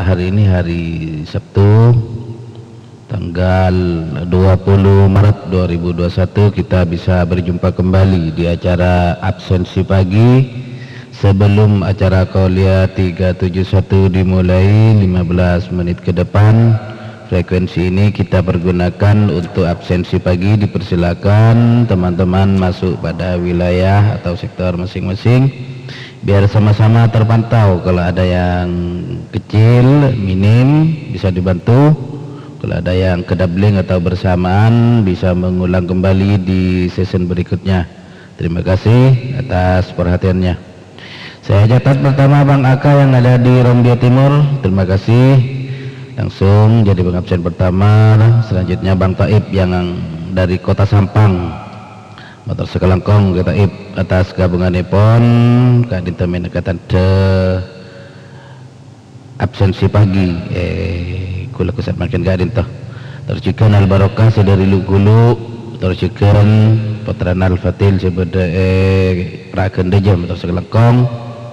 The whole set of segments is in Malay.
hari ini hari Sabtu tanggal 20 Maret 2021 kita bisa berjumpa kembali di acara absensi pagi sebelum acara Qauliyah 371 dimulai 15 menit ke depan. Frekuensi ini kita pergunakan untuk absensi pagi. Dipersilakan teman-teman masuk pada wilayah atau sektor masing-masing biar sama-sama terpantau. Kalau ada yang kecil, minim, bisa dibantu. Kalau ada yang kedabling atau bersamaan, bisa mengulang kembali di session berikutnya. Terima kasih atas perhatiannya. Saya catat pertama Bang Aka yang ada di Rombio Timur. Terima kasih. Langsung jadi pengabsen pertama. Selanjutnya Bang Taib yang dari Kota Sampang. Motor sekelangkong kita Taib atas gabungan Epon Kak Dintamin Nekatan de absensi pagi kula kusat makin Kak Dinto tercikan Al Barokah sedari Lugulu tercikan Potran Al Fatil sebeda Praken Deja motor sekelangkong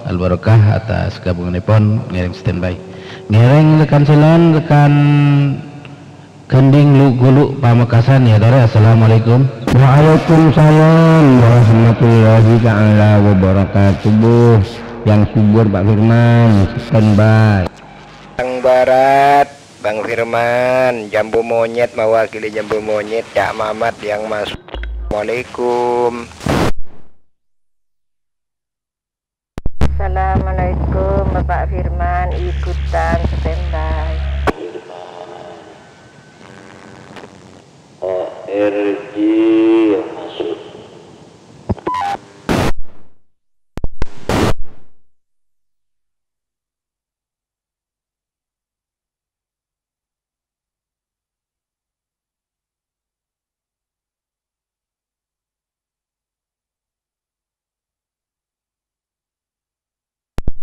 Al Barokah atas gabungan Epon ngereng standby ngereng rekan selon rekan Kending Lugulu Pamekasan ya Dara. Assalamualaikum. Waalaikumsalam warahmatullahi ta'ala wabarakatuh. Yang subur Pak Firman standby. Yang barat Bang Firman, jambu monyet mewakili jambu monyet Cak Mamat yang masuk. Assalamualaikum. Assalamualaikum Bapak Firman, ikutan standby. ARG yang masuk.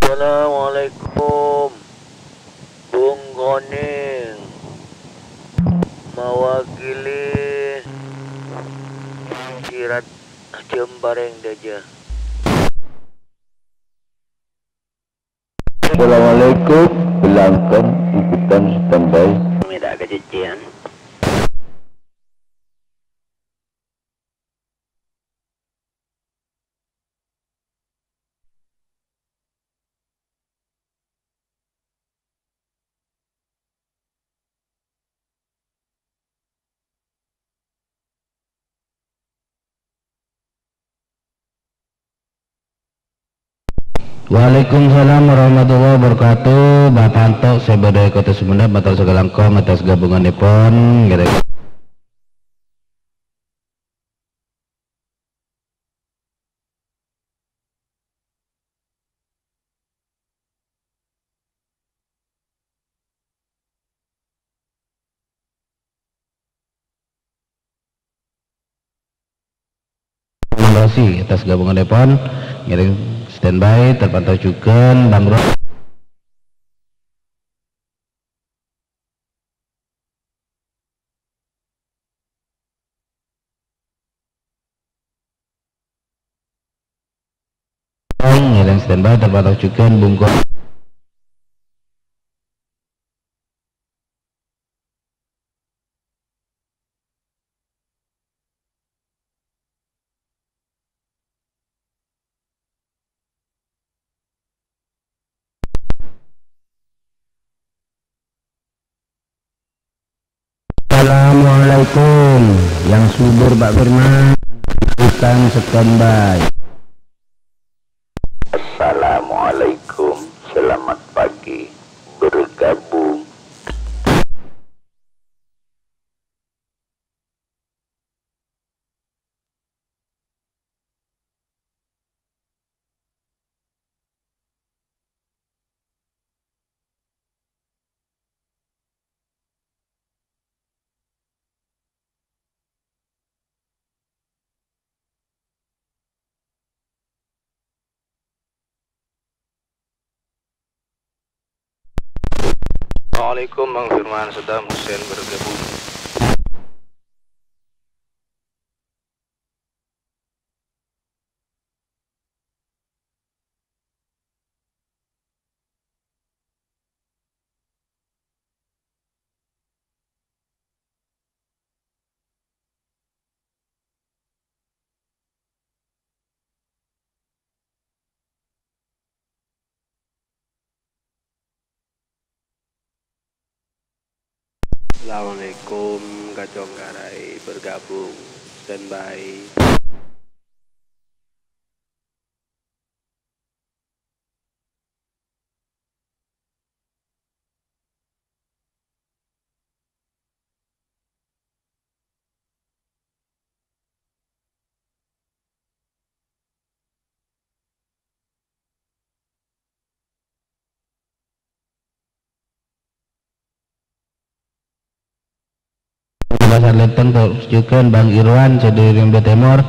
Assalamualaikum Bung Goning mewakili Sirat Jembareng Daja. Assalamualaikum, belangkan ikutan standby. Tidak kejadian. Waalaikumsalam warahmatullahi wabarakatuh. Bapak Anto sebeda Kota Sumedang motor sekelangkong atas gabungan Epon ngereng. Kasih atas gabungan Depon ngiring standby terpantau juga Bang Bro. Ngiring standby terpantau juga Bungko. Assalamualaikum. Yang subur Pak Firman ikutan standby. Assalamualaikum, selamat pagi, bergabung. Assalamualaikum Bang Firman, Saddam Hussein bergabung. Assalamualaikum Kaconggarai bergabung standby. Pasar Leteng tujukan Bang Irwan dari Rimba Timur.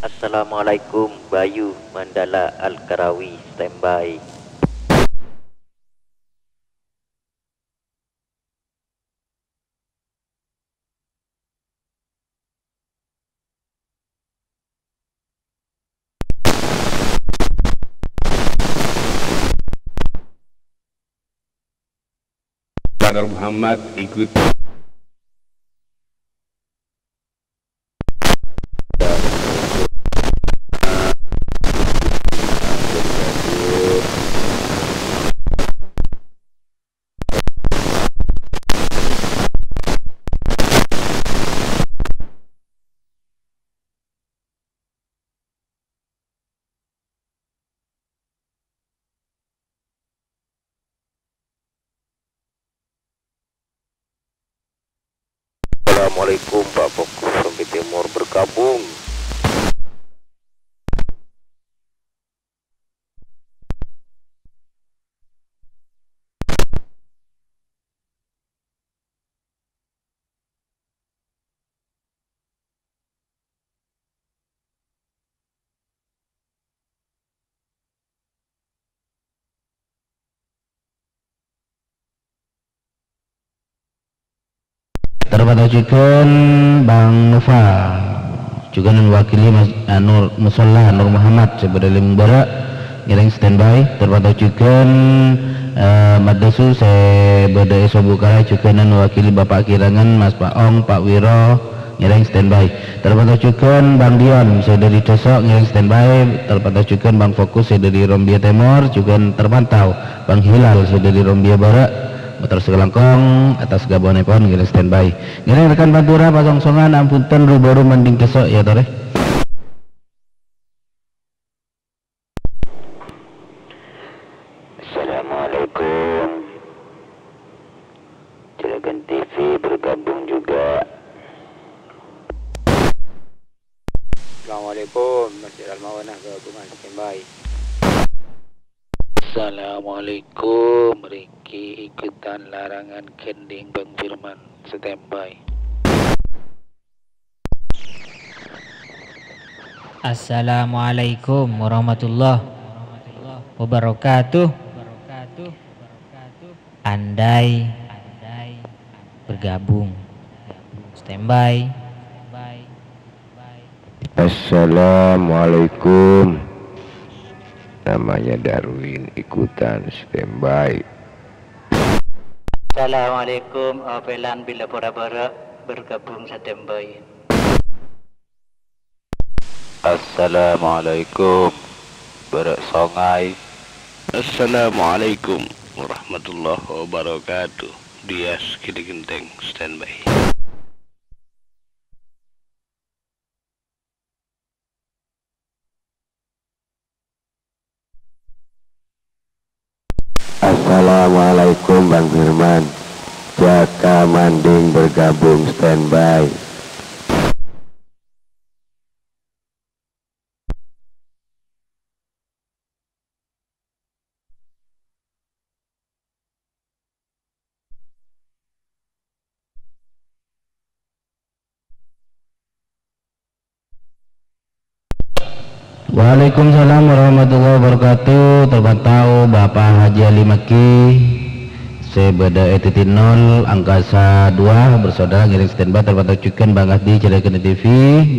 Assalamualaikum Bayu Mandala Al-Karawi standby. Badar Muhammad ikut. Assalamualaikum Pak Fokus Rompi Timur bergabung. Terpatujukan Bang Nova juga mewakili Nur Musola Nur Muhammad sebagai Limbara ngiring standby. Terpatujukan Madrasu saya beda Sobukara juga mewakili Bapak Kirangan Mas Pak Ong Pak Wiro ngiring standby. Terpatujukan Bang Dion saya dari Desok ngiring standby. Terpatujukan Bang Fokus saya dari Rombia Timur juga terpantau. Bang Hilal saya dari Rombia Barat motor segelangkong atas gabonepon ngiring standby. Ngiring rekan Pantura pasongsongan ampunten baru mending Desok ya tore. Assalamualaikum. Cilegon TV bergabung juga. Assalamualaikum Masjid Al-Mawanah gabungan standby. Assalamualaikum, Riki ikutan larangan kending Bang Firman standby. Assalamualaikum warahmatullahi wabarakatuh. Andai bergabung standby. Assalamualaikum. Namanya Darwin ikutan standby. Assalamualaikum, Apelan bila pora-pora bergabung standby. Assalamualaikum Berak Songai. Assalamualaikum warahmatullahi wabarakatuh. Dias Kili Genteng standby. Assalamualaikum Bang Firman. Jaka Manding bergabung standby. Waalaikumsalam warahmatullahi wabarakatuh. Terpantau Bapak Haji Ali Maki Sebeda ETT 0 Angkasa 2 bersaudara ngiring standby. Terpantau Cukan Bang Adi Cedekene TV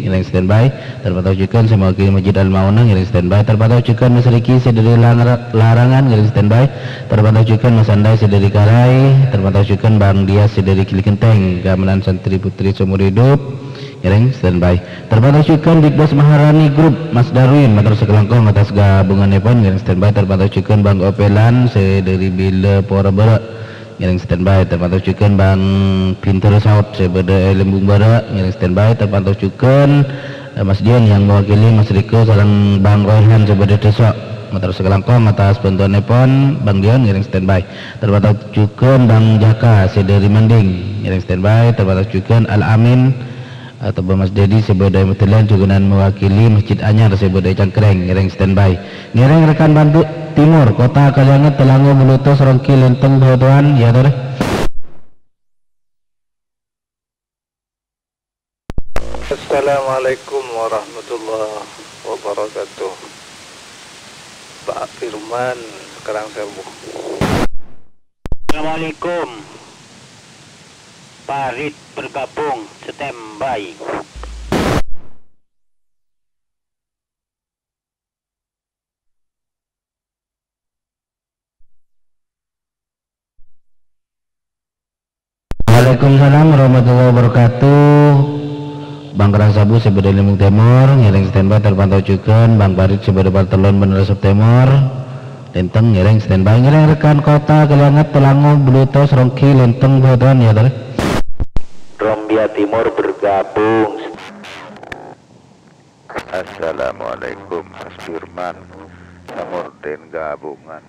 ngiring standby. Terpantau Cukan sama wakil Masjid Al-Maunah ngiring standby. Terpantau Cukan Mas Riki Sederi Larangan ngiring standby. Terpantau Cukan Mas Andai Sederi Karai. Terpantau Cukan Bang Dias Sederi Kilikenteng Keamanan Santri Putri Seumur Hidup ngiring standby. Terpantau Cukan Bigboss Maharani Group Mas Darwin Matur Sekelangkong atas gabungan pun ngiring standby. Terpantau Cukan Bang Opelan Sederi Bila Porabara ngiring standby. Terpantau Cukan Bang Pinter Saut Sebeda Lembung Bara ngiring standby. Terpantau Cukan Mas Dion yang mewakili Mas Riko sareng Bang Royhan Sebeda Desok Matur Sekelangkong atas bantuan pun Bang Dion ngiring standby. Terpantau Cukan Bang Jaka Sederi Manding ngiring standby. Terpantau Cukan Al Amin atau Mas Dedi Sebeda Metelian Cukunan mewakili Masjid Anyar Sebeda Cangkreng ngiring standby. Ngiring rekan bantu Timur Kota Kalyanget Telango Bulutos Rongki Lenteng Bawatuan ya tore. Assalamualaikum warahmatullahi wabarakatuh. Pak Firman sekarang sembuh. Assalamualaikum. Parit bergabung standby. Waalaikumsalam warahmatullahi wabarakatuh. Bang Kerang Sabu Sebeda Limbung Timur ngiring standby. Terpantau Cukan Bang Parit Sebeda Bartelon Bener Sub Timur Lenteng ngiring standby. Ngiring rekan Kota Kalyanget Telango Bulutos Rongki Lenteng Bawatuan ya tore. Rombia Timur bergabung. Assalamualaikum Mas Firman Samorden Gabungan.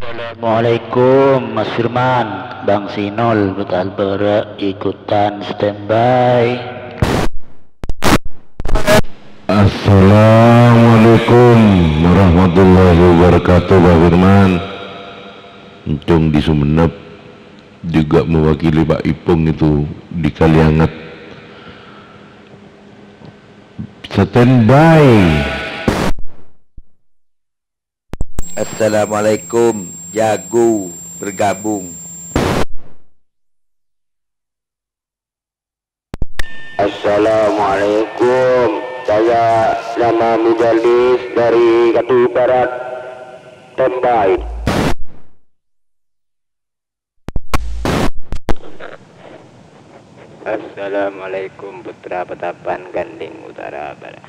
Assalamualaikum Mas Firman, Bang Sinol Betal Bara ikutan standby. Assalamualaikum warahmatullahi wabarakatuh. Pak Firman Encung di Sumenep juga mewakili Pak Ipung itu di Kalyanget standby. Assalamualaikum Jago bergabung. Assalamualaikum, saya nama Mujalis dari Katu Barat standby. Assalamualaikum Putra Petapan Ganding Utara Barat.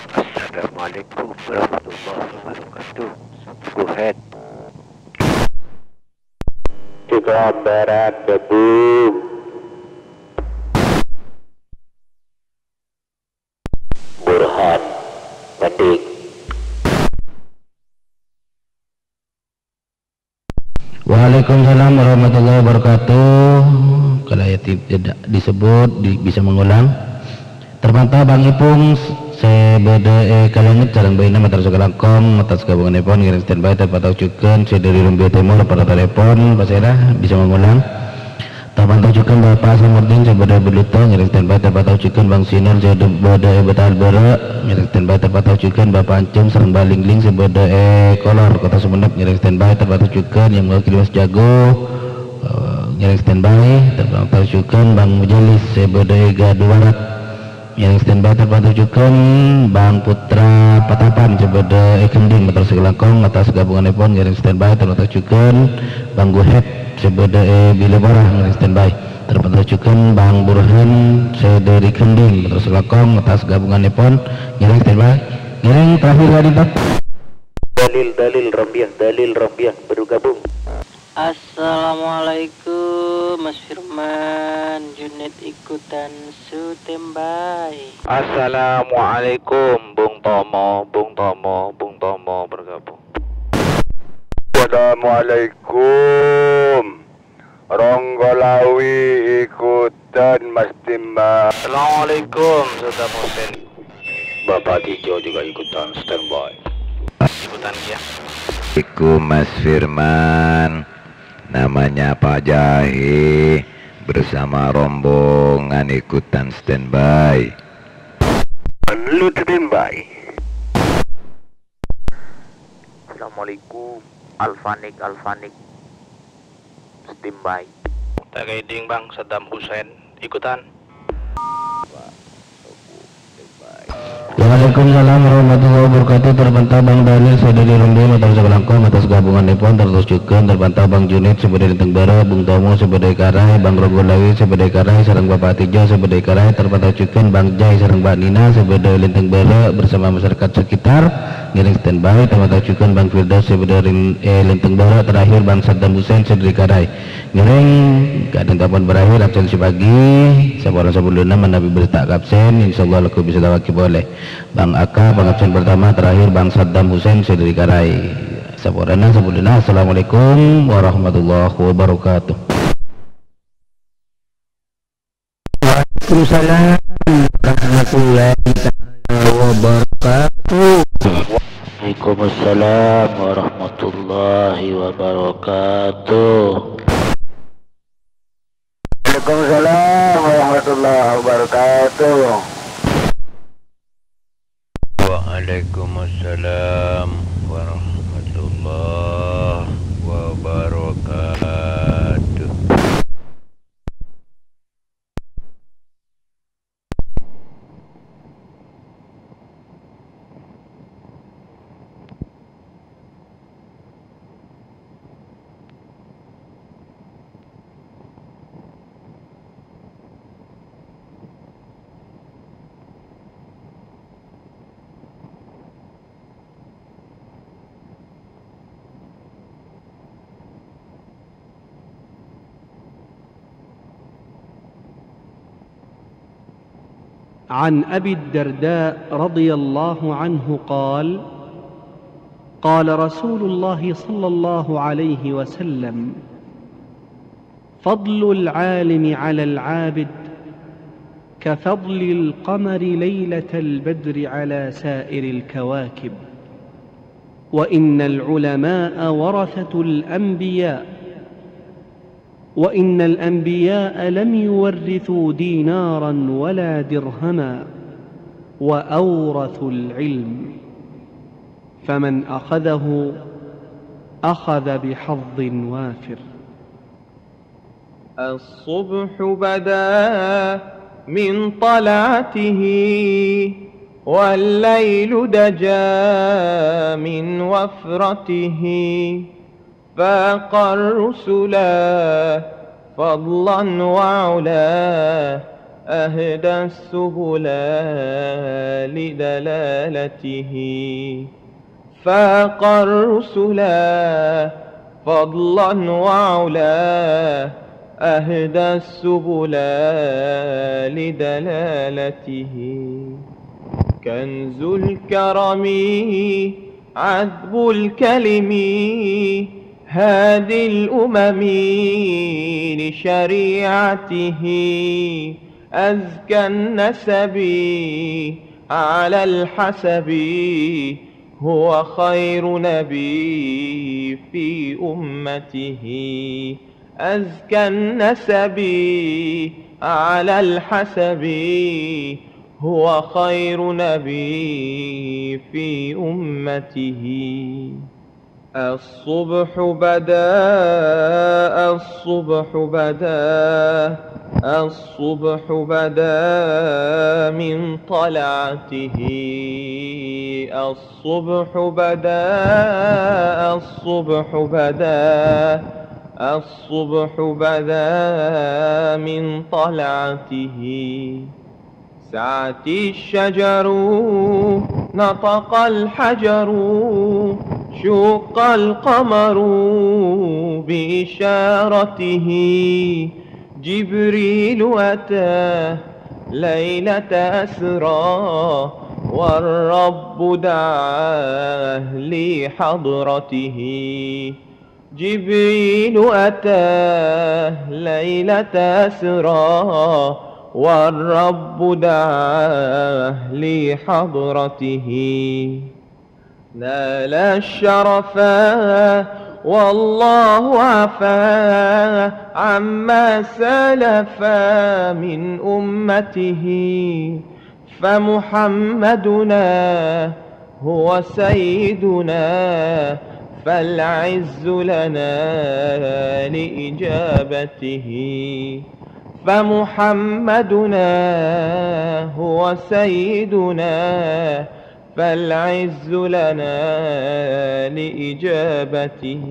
Assalamualaikum warahmatullahi wabarakatuh. Go ahead. Juga Barat Debu. Burhan Pendik. Waalaikumsalam warahmatullahi wabarakatuh. Kalau ya tidak disebut bisa mengulang. Terpantau Bang Ipung Sebeda Kalyanget Jarang Baina Matar Sekelangkong atas gabungan pun ngiring standby. Terpantau Cukan Sederi Rombia Timur pada telepon Pak Seda bisa mengulang. Terpantau Cukan Bapak Samurdin Sebeda Beluto ngiring standby. Terpantau Cukan Bang Sinor Sebeda Betal Bara ngiring standby. Terpantau Cukan Bapak Ancum Serang Balingling Sebeda Kolor Kota Sumenep ngiring standby. Terpantau Cukan yang mewakili Mas Jago ngiring standby. Terpantau Cukan Bang Mujalis Sebeda Gadu Barat yang standby. Terpantau Cukan Bang Putra Patapan Sebeda Kending Matur Sekelangkong atas gabungan pun ngiring standby. Terpantau Cukan Bang Guhet Sebeda Bila Borah ngiring standby. Terpantau Cukan Bang Burhan Sederi Kending Matur Sekelangkong atas gabungan pun ngiring standby. Ngiring terakhir tadi Pak. Dalil Rambiah bergabung. Assalamualaikum Mas Firman, unit ikutan standby. Assalamualaikum Bung Tomo bergabung. Assalamualaikum Ronggolawi ikutan Mas Timba. Assalamualaikum Saudara Musen. Bapak Tijo juga ikutan standby. Ikutan ya. Assalamualaikum Mas Firman, namanya Pak Jahe bersama rombongan ikutan standby. Lu standby. Assalamualaikum. Alfanik standby. Tagaiding Bang Saddam Hussein ikutan. Waalaikumsalam warahmatullahi wabarakatuh. Terbantah Bang Daniel Saudari Rombongan atas sekelangkong atas gabungan Nepon terus juga terbantah Bang Junid sebagai Linteng Bara, Bung Tomo sebagai Karai, Bang Rogolawi sebagai Karai, sareng Bapak Tijo sebagai Karai, terbantah juga Bang Jai sareng Mbak Nina sebagai Linteng Bara bersama masyarakat sekitar ngiring standby, terbantah juga Bang Firdaus sebagai Linteng Bara, terakhir Bang Saddam Hussein sebagai Karai ngiring. Keadaan kapan berakhir absensi pagi sabaran sebelumnya menabi berita absen, insyaallah aku bisa tawaki boleh. Bang Aka, Bang absen pertama, terakhir Bang Saddam Hussein dari Karai. Saborana sebelumnya. Assalamualaikum warahmatullahi wabarakatuh. Waalaikumsalam warahmatullahi wabarakatuh. Waalaikumsalam warahmatullahi wabarakatuh. Waalaikumsalam warahmatullahi wabarakatuh. Waalaikumsalam warahmatullahi wabarakatuh. عن أبي الدرداء رضي الله عنه قال: قال رسول الله صلى الله عليه وسلم: فضل العالم على العابد كفضل القمر ليلة البدر على سائر الكواكب، وإن العلماء ورثة الأنبياء، وإن الأنبياء لم يورثوا دينارا ولا درهما، وأورثوا العلم، فمن أخذه أخذ بحظ وافر. الصبح بدا من طلعته، والليل دجا من وفرته، فاق الرسلا فضلا وعلا، أهدى السبل لدلالته، فاق الرسلا فضلا وعلا، أهدى السبل لدلالته، كنز الكرم عذب الكلم، هادي الأمم لشريعته، أزكى النسب على الحسب، هو خير نبي في أمته، أزكى النسب على الحسب، هو خير نبي في أمته. الصبح بدا الصبح بدا الصبح بدا من طلعته، الصبح بدا الصبح بدا الصبح بدا من طلعته، سعت الشجر نطق الحجر، شق القمر بإشارته، جبريل أتى ليلة أسرى، والرب دعاه لحضرته، جبريل أتى ليلة أسرى، والرب دعاه لحضرته، نال الشرف والله عفا عما سلف من أمته فمحمدنا هو سيدنا فالعز لنا لإجابته فمحمدنا هو سيدنا فالعز لنا لإجابته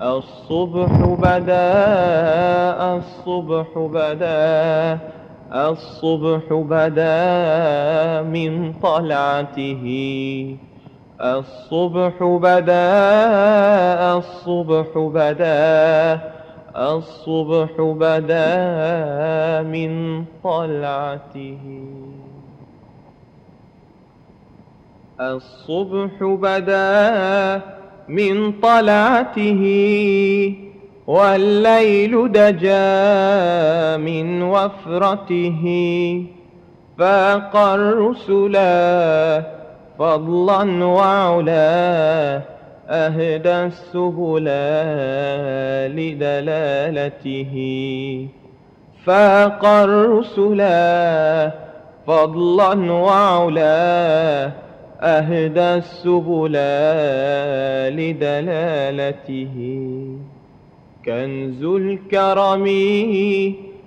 الصبح بدا الصبح بدا الصبح بدا من طلعته الصبح بدا الصبح بدا الصبح بدا من طلعته الصبح بدا من طلعته والليل دجا من وفرته فاق الرسلا فضلا وعلا أهدى السبل لدلالته فاق الرسلا فضلا وعلا أهدى السبل لدلالته كنز الكرم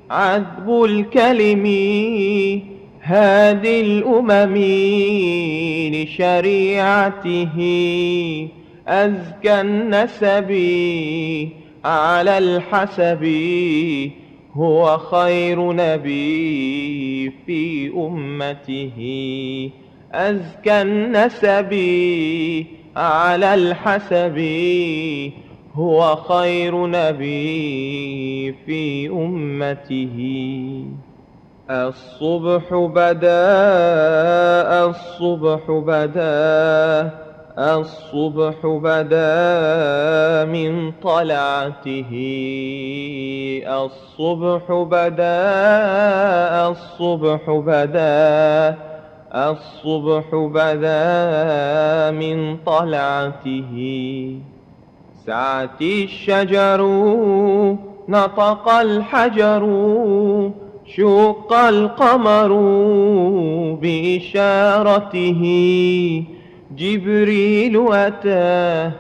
عذب الكلم هادي الأمم لشريعته أزكى النسب على الحسب هو خير نبي في أمته أزكى النسب على الحسب هو خير نبي في أمته الصبح بدا الصبح بدا الصبح بدا من طلعته الصبح بدا الصبح بدا الصبح بدا من طلعته سعت الشجر نطق الحجر شق القمر بإشارته جبريل أتاه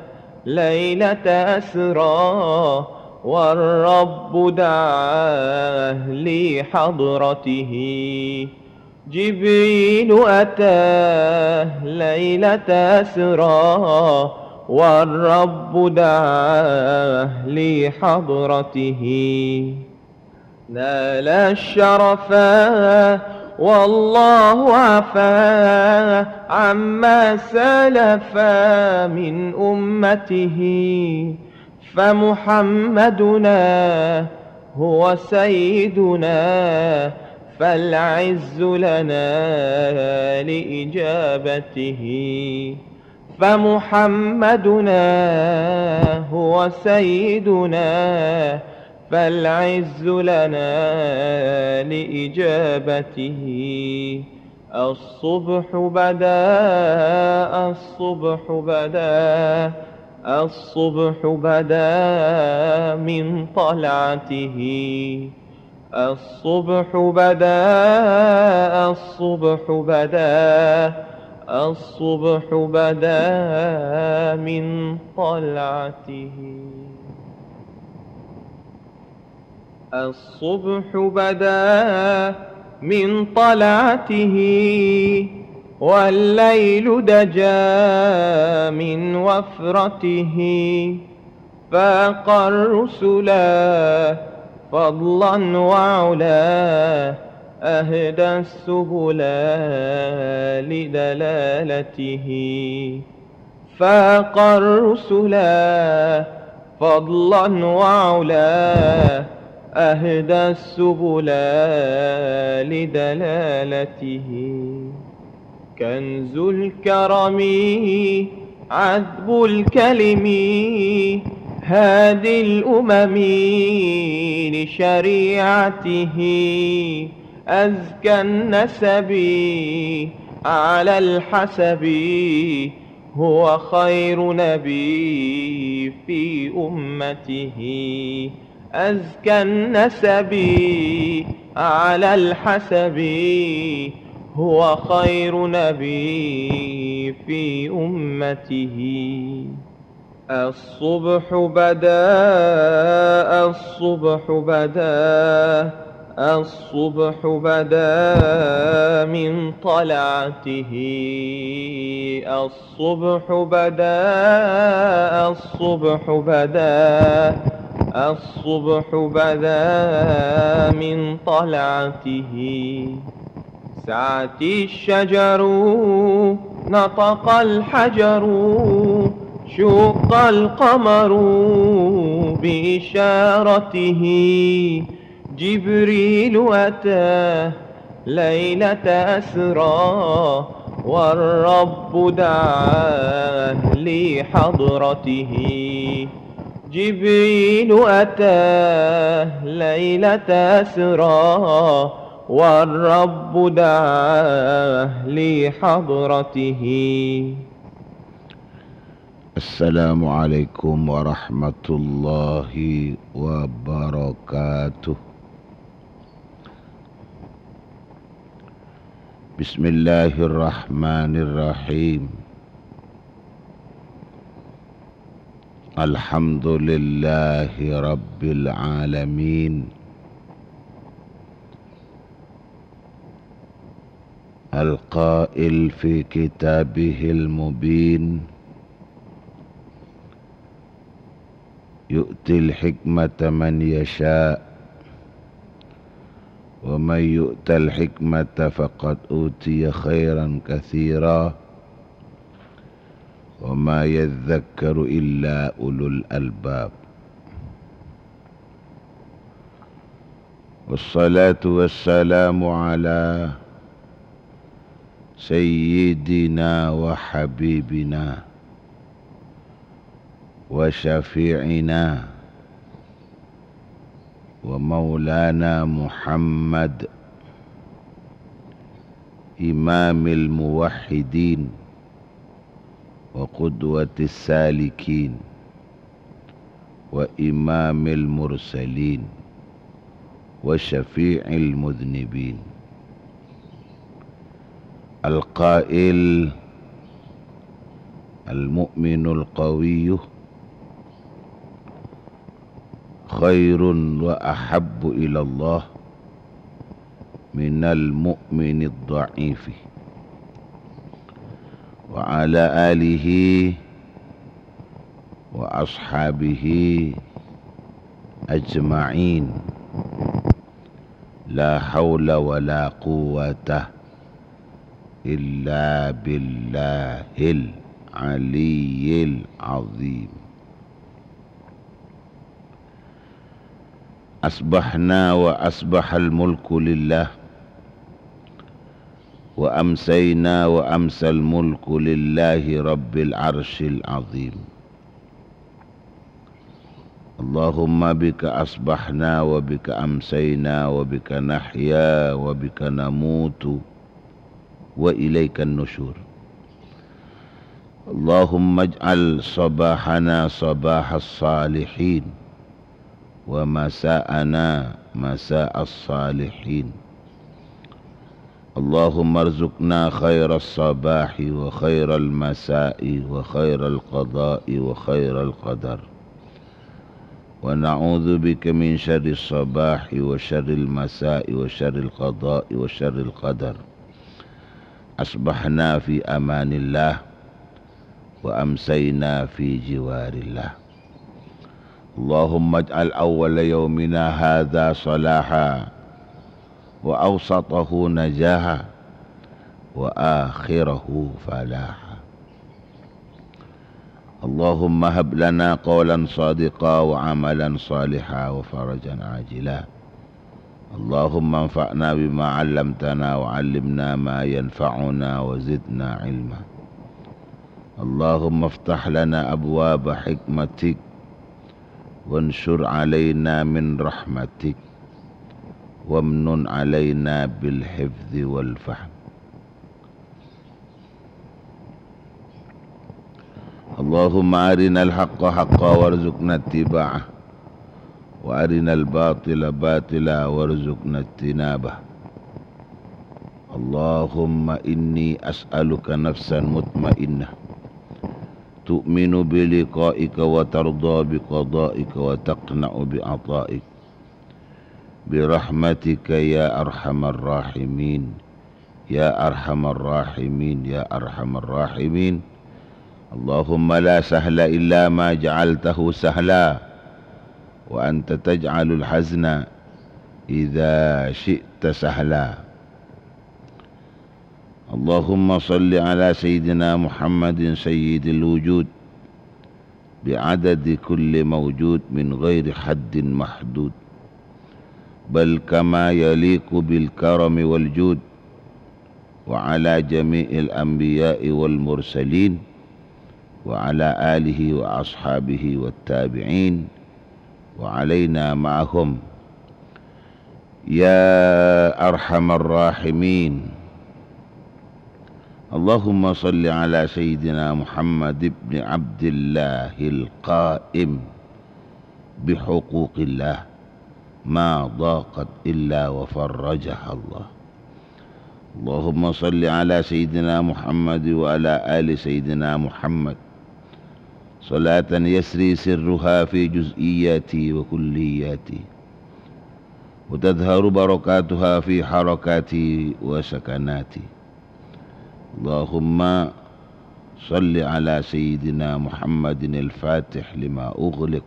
ليلة أسرى والرب دعاه لحضرته جبريل أتاه ليلة أسرى والرب دعاه لحضرته نال الشرفا والله عفا عما سلف من أمته فمحمدنا هو سيدنا فالعز لنا لإجابته فمحمدنا هو سيدنا فالعز لنا لإجابته الصبح بدا الصبح بدا الصبح بدا من طلعته الصبح بدا الصبح بدا الصبح بدا من طلعته الصبح بدا من طلعته والليل دجا من وفرته فاق الرسلا فضلا وعلا أهدى السبل لدلالته فاق الرسلا فضلا وعلا أهدى السبل لدلالته كنز الكرم عذب الكلم هادي الأمم لشريعته أزكى النسب على الحسب هو خير نبي في أمته أزكى النسب على الحسب هو خير نبي في أمته الصبح بدا الصبح بدا الصبح بدا من طلعته الصبح بدا الصبح بدا الصبح بدا من طلعته سعت الشجر نطق الحجر شق القمر بإشارته جبريل أتاه ليلة أسرى والرب دعاه لحضرته جبريل أتاه ليلة أسرى والرب دعاه لحضرته. السلام عليكم ورحمة الله وبركاته. بسم الله الرحمن الرحيم. الحمد لله رب العالمين القائل في كتابه المبين يؤتي الحكمة من يشاء ومن يؤت الحكمة فقد أوتي خيرا كثيرا وما يذكر إلا أولو الألباب. والصلاة والسلام على سيدنا وحبيبنا وشفيعنا ومولانا محمد إمام الموحدين وقدوة السالكين وإمام المرسلين وشفيع المذنبين القائل المؤمن القوي خير وأحب إلى الله من المؤمن الضعيف. وعلى آله وأصحابه أجمعين لا حول ولا قوة إلا بالله العلي العظيم. أصبحنا وأصبح الملك لله وأمسينا وأمسى الملك لله رب العرش العظيم. اللهم بك أصبحنا وبك أمسينا وبك نحيا وبك نموت وإليك النشور. اللهم اجعل صباحنا صباح الصالحين ومساءنا مساء الصالحين. اللهم ارزقنا خير الصباح وخير المساء وخير القضاء وخير القدر، ونعوذ بك من شر الصباح وشر المساء وشر القضاء وشر القدر. أصبحنا في أمان الله وأمسينا في جوار الله. اللهم اجعل أول يومنا هذا صلاحا وأوسطه نجاحا وآخره فلاحا. اللهم هب لنا قولا صادقا وعملا صالحا وفرجا عاجلا. اللهم انفعنا بما علمتنا وعلمنا ما ينفعنا وزدنا علما. اللهم افتح لنا أبواب حكمتك وانشر علينا من رحمتك وامنن علينا بالحفظ والفهم. Allahumma arinal haqqa haqqa warzuqna ittiba'ah wa arinal batila batila warzuqna ijtinabah. Allahumma inni as'aluka nafsan mutmainnah tu'minu bi liqa'ika wa tarda bi qada'ika wa taqna'u bi ata'ik bi rahmatika ya arhamar rahimin ya arhamar rahimin ya arhamar rahimin. Allahumma la sahla illa ma ja'altahu sahla wa anta taj'alul hazna idza syi'ta sahla. Allahumma salli ala sayyidina Muhammadin sayyidil wujud bi'adadi kulli mawjud min ghairi haddin mahdud bal kama yaliku bil karami wal jud wa ala jami'il anbiya'i wal mursalin wa ala alihi wa ashabihi wat tabi'in wa alaina ma'ahum ya arhamar rahimin. Allahumma salli ala sayyidina Muhammad ibn Abdillahil qa'im bihuquqillah ma daqat illa wa farrajaha Allah. Allahumma salli ala sayyidina Muhammad wa ala ali sayyidina Muhammad salatan yasri sirruha fi juz'iyati wa kulliyati wa tadharu barakatuha fi harakati wa sakanati. Allahumma salli ala sayyidina Muhammadin al-fatih lima ughliq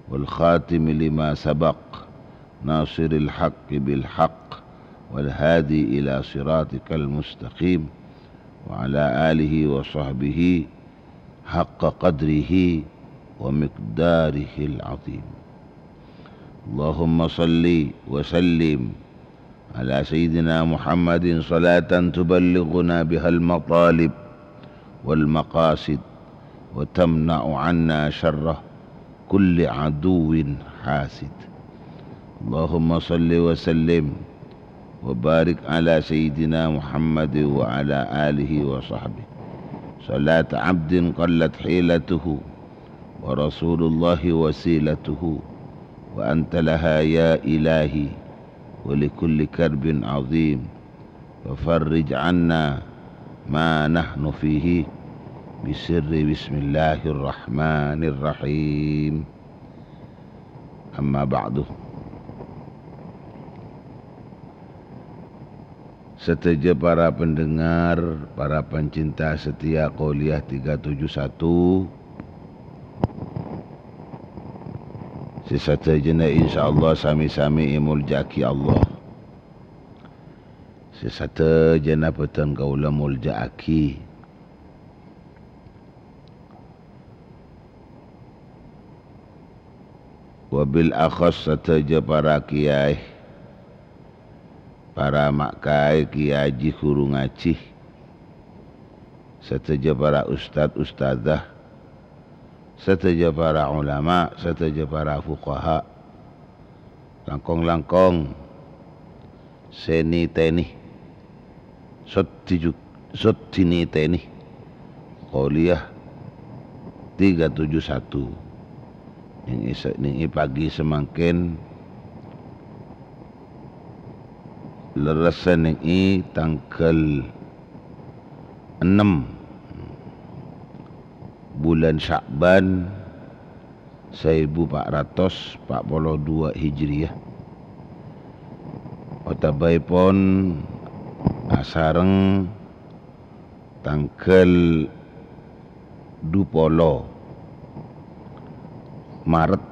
wal khatim lima sabaq nasiril haqqi bil haqq wal hadi ila siratikal mustaqim wa ala alihi wa sahbihi haqqa qadrihi wa miqdarihi al-azim. Allahumma salli wa sallim ala sayyidina Muhammadin salatan tuballighuna bihal matalib wal maqasid wa tamna'u anna syarrah kulli aduwin hasid. Allahumma salli wa sallim wa barik ala sayyidina Muhammad wa ala alihi wa sahbihi salat abdin qallat hilatuhu wa rasulullahi wasilatuhu wa anta laha ya ilahi wa likulli karbin azim wa farrij anna ma nahnu fihi bisirri bismillahirrahmanirrahim. Amma ba'du. Seteja para pendengar, para pencinta setia Qouliyah 371, sesatejana insyaallah sami-sami muljaki Allah. Sesatejana petan kaula muljaki. Wabil akhas sateja para kiai, para makai kiai guru ngaji, sateja para ustad ustadzah, sateja para ulama, sateja para fuqaha, langkong-langkong seni teni sottini teni Qouliyah 371 yang pagi semangkin lerasan yang tanggal 6 bulan Sya'ban 1442 Hijriah. Otabai pon asareng tanggal 20 Maret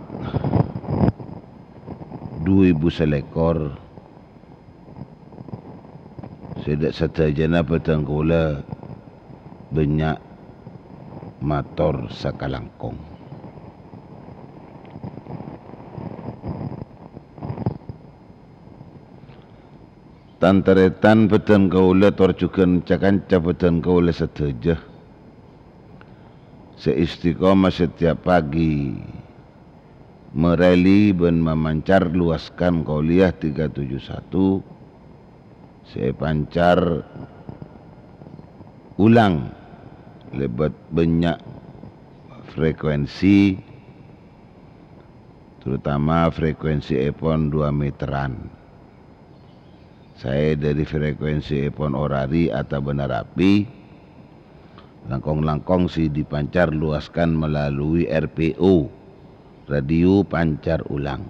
2021 sedak satajana petang kula banyak motor sakalangkong. Tantaretan petang kaula torjukan cakanca petang kaula sateja seistiqomah setiap pagi mereli dan memancar luaskan Qouliyah 371. Saya pancar ulang lebat banyak frekuensi, terutama frekuensi epon 2 meteran. Saya dari frekuensi epon orari atau benar api, langkong-langkong si dipancar luaskan melalui RPO, radio pancar ulang.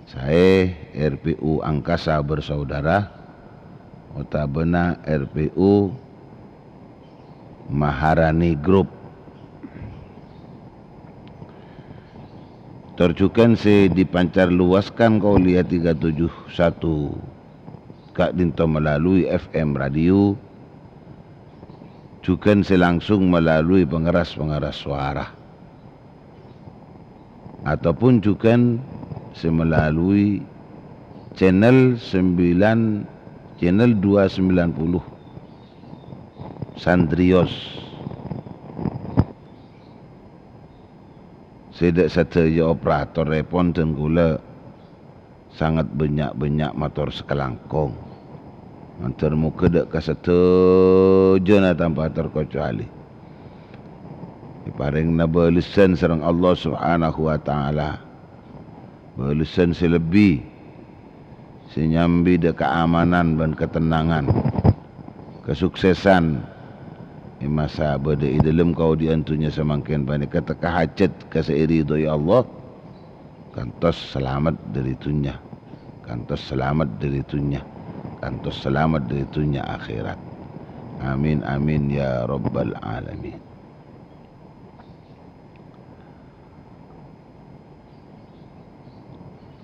Saya RPU Angkasa Bersaudara, otabena RPU Maharani Group. Tercukan si dipancar luaskan kau lihat 371 Kak Dinto melalui FM radio, cukan si langsung melalui pengeras-pengeras suara, ataupun cukan si melalui channel 290 Sandrios. Sedak saja operator repon dan gula sangat banyak motor sekelangkong. Motor muka dek kasatuja na tanpa terkecuali. Paring na berlisan serang Allah Subhanahu wa taala. Berlisan selebih senyambi de keamanan dan ketenangan, kesuksesan masa berada di dalam kau diantunya semangkin banyak kata kahajat kaseiri doi Allah, kantos selamat dari dunia, kantos selamat dari dunia, kantos selamat dari dunia akhirat. Amin amin ya rabbal alamin.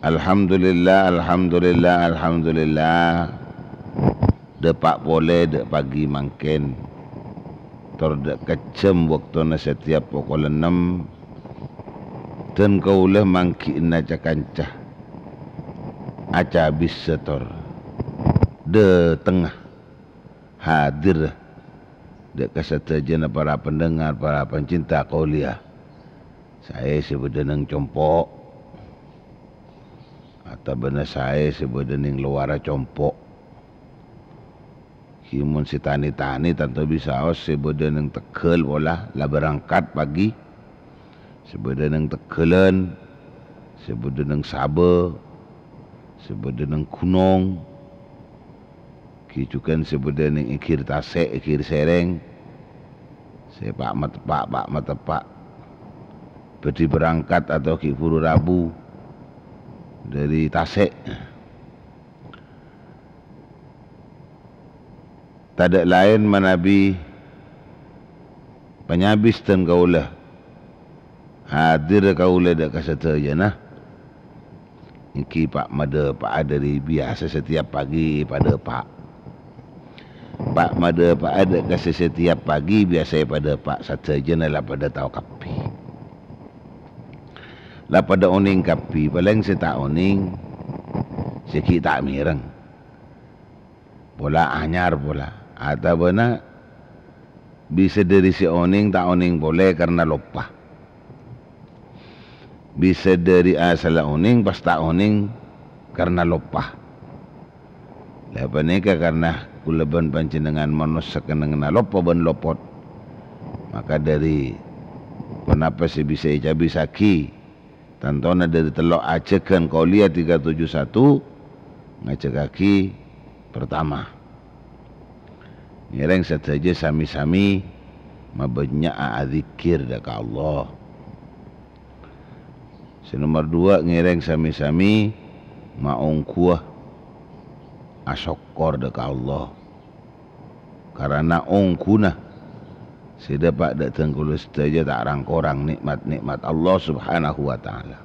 Alhamdulillah, alhamdulillah, alhamdulillah. Depak boleh dek pagi mangken. Tordek kecem waktu na setiap pukul 6. Dan kaulah mangkiin aja kancah. Aca habis setor. De tengah. Hadir. Dek kesetajan para pendengar, para pencinta kauliah. Saya sebenarnya compok. Atau benar saya sebenarnya luar compok. Himun si tani-tani tentu bisa os sebenarnya yang Tegal bola lah berangkat pagi. Sebenarnya yang Tegalan, sebenarnya yang Sabah, sebenarnya yang Gunung. Kicukan sebenarnya yang ikir Tasek, ikir Sereng. Sepak matepak. Berdi berangkat atau kipuru Rabu dari Tasek. Tak ada lain menabi penyabis dan kaulah hadir kaulah dak kasata jana. Iki pak mada pak dari biasa setiap pagi pada pak mada pak ada kasi setiap pagi biasa pada pak saja lah pada tahu kapi lah pada oning kapi paling saya tak oning sikit tak mireng bola anyar bola. Atau benar bisa dari si oning tak oning boleh karena lupa. Bisa dari asal oning pas tak oning karena lupa. Lepas ni karena kulaban panjenengan manusia kena lupa ben lopot. Maka dari kenapa si bisa ijabi saki tantona dari telok acekan kau lihat 371 ngacak kaki pertama. Ngereng saja sami-sami mabanyak zikir dekat Allah. Nomor 2 ngereng sami-sami maungkuah asyokor dekat Allah. Karena ongkuna sedapat datang kulus saja tak rangkorang nikmat-nikmat Allah Subhanahu wa taala.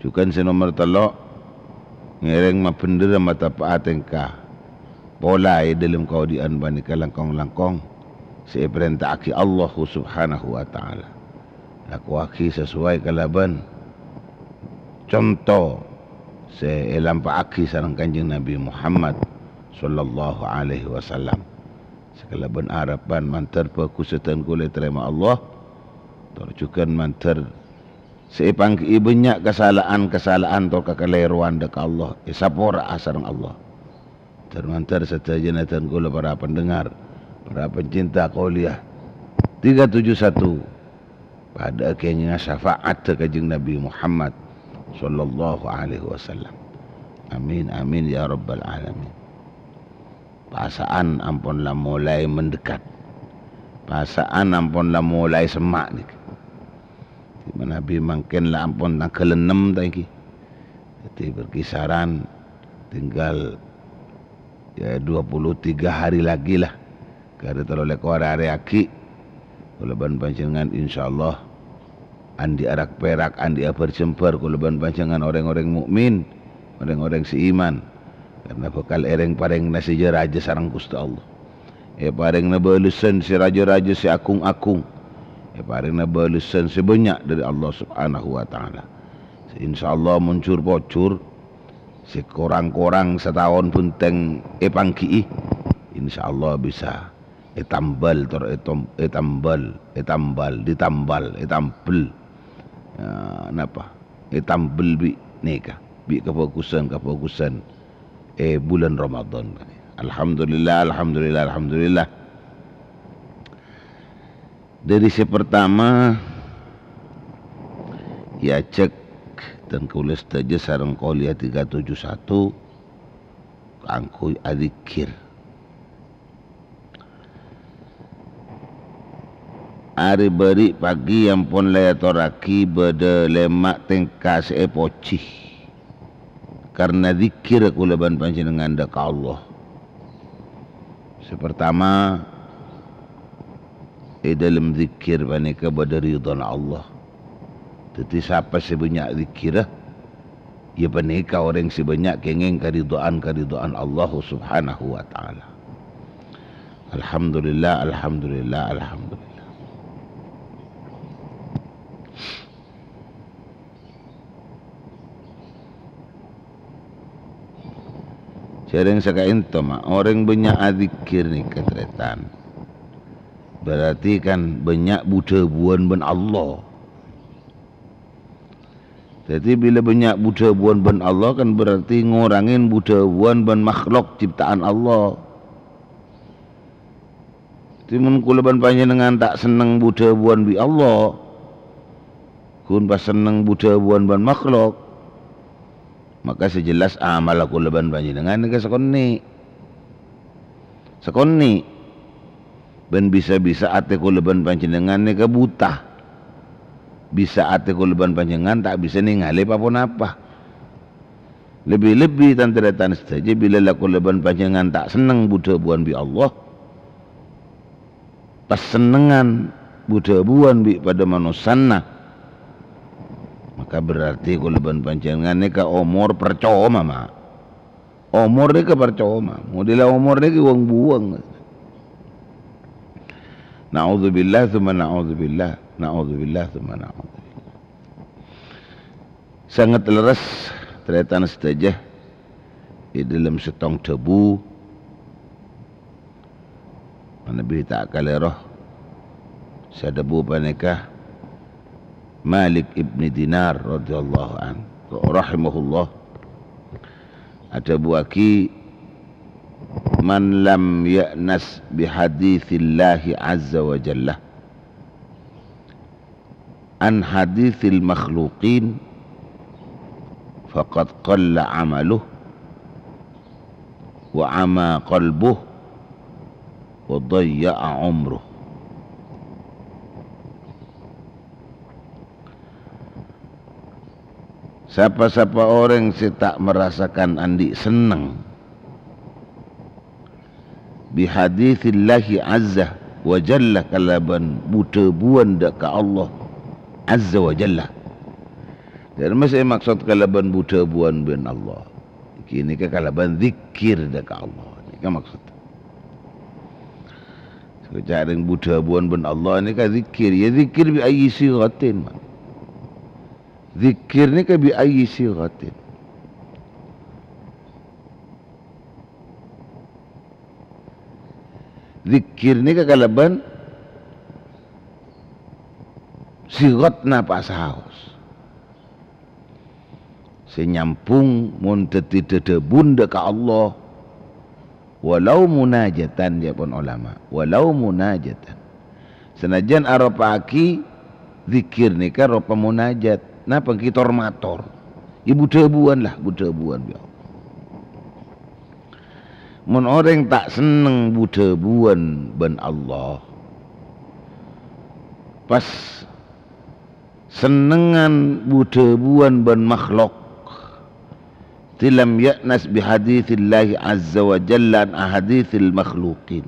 Cukan nomor 3 ngereng mapendera mata paatengka. Pola dalam kau dianbani ke langkong-langkong saya perintah aki Allah Subhanahu wa ta'ala aku aki sesuai kalaban contoh saya elampa aki sarang kanjeng Nabi Muhammad sallallahu alaihi wasallam sekalaban harapan mantar pekusetan kule terima Allah terjukan mantar seipang ibunya kesalahan atau kekeliruan dek Allah isapora sarang Allah termantar setaja natan kula para pendengar, para pencinta kauliah. 371 pada akhirnya syafaat kajeng Nabi Muhammad sallallahu alaihi wasallam. Amin amin ya rabbal alamin. Perasaan ampunlah mulai mendekat. Perasaan ampunlah mulai semak ni. Di mana Nabi makinlah ampun nak kelenem tadi. Jadi berkisaran tinggal ya 23 hari lagi lah. Kada terlalu lekor hari aki. Kulaban panjenengan insyaallah andi arak perak andi berjemper kulaban panjenengan orang-orang mukmin, orang-orang seiman. Karena bakal ereng pareng nasi raja sarang Gusti Allah. Pareng na balusan si raja-raja si akung-akung. Pareng na balusan si banyak dari Allah Subhanahu wa taala. Insyaallah muncul bocor si korang-korang setahun pun teng pangki insyaallah bisa tambal ditambal napa tambal bi nikah bi kefokusan bulan Ramadan. Alhamdulillah. Dari si pertama ya cek dan kulis saja sarang kuliah 371 angku adzikir. Hari beri pagi yang pun layatoraki beda lemak tengkas pocih karena zikir kulaban panjenengan dak Allah. Sepertama dalam zikir panika beda ridha Allah. Tetapi siapa sebanyak zikir ya panika orang sebanyak kengeng keridhaan Allah Subhanahu wa taala. Alhamdulillah. Sering sakain to mak orang banyak zikir ni ketretan. Berarti kan banyak buta buan ben Allah. Jadi bila banyak buta buan ben Allah kan berarti ngurangin buta buan ben makhluk ciptaan Allah. Timun kulaban panjenengan tak seneng buta buan bi Allah. Kun pas seneng buta buan ben makhluk. Maka sejelas amal kulaban panjenengan ke sekoni. Ben bisa-bisa ate kulaban panjenengan ni ke buta. Bisa ate kulaban panjenengan tak bisa ningali apa-apa. Lebih-lebih tanteretan saja bila kulaban panjenengan tak seneng buta buan bi Allah. Pas senengan buta buan bi pada manusanna. Maka berarti kulaban panjenengan ni ka umur percoma mak. Umur ni ka percoma. Modela umur ni wong buang. Na'udzubillah tsumma na'udzubillah. Sangat leres ternyata saja di dalam setong tebu. Nabi tak kaleroh sadebu panikah Malik ibn Dinar radhiyallahu an rahimahullah ada buaki man lam ya'nas bihaditsillahi azza wa jalla an haditsil makhluqin faqad qalla amaluh wa ama qalbuh wa dayya'a umruh. Siapa-siapa orang yang tak merasakan andi senang bihaditsillahi azza wa jalla kalaban buta buan dak ka Allah azza wa jalla. Dan masih maksud kalaban buta buan ben Allah. Kini ke kalaban zikir dak ka Allah. Ini kan maksud. Sekarang buta buan ben Allah ni kan zikir. Ya zikir bi ayyi sighatin man. Zikir ni kan bi ayyi sighatin. Zikir ni kan kalaban sighatna pasahaus. Senyampung mun tetidebun dak ka Allah. Walau munajatan dia pun ulama. Walau munajatan. Senajan aropaki zikir nika ropa munajat. Napa kita hormator? Ibu tebuan lah, butebuan ya. Mun orang tak seneng butebuan ben Allah. Pas senengan butebuan ben makhluk. Tilam ya'nas bihadithillahi azza wa jalla an ahadithil makhluqin.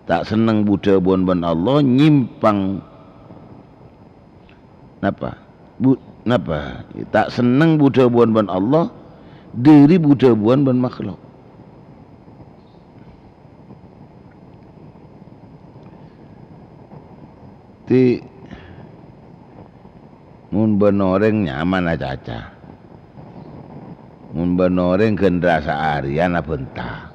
Tak senang butebuan ben Allah nyimpang napa? Napa? Tak senang butebuan ben Allah diri butebuan ben makhluk. Ti mun ben orang nyaman aja. Mun ben orang kendra seharian apa entah.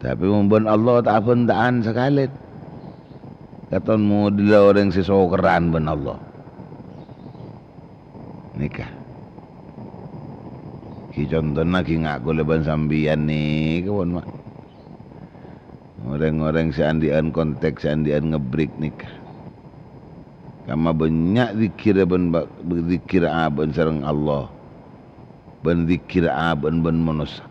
Tapi mun ben Allah tak pentaan sekali. Katon mu dila orang sesokeran ben Allah. Nikah. Ki contohna ki ngaku leban sambian ni kawan mak. Orang-orang seandian konteks seandian ngebreak nikah. Kama banyak zikir ben berzikir ben sareng Allah. Ben zikir ben manusia.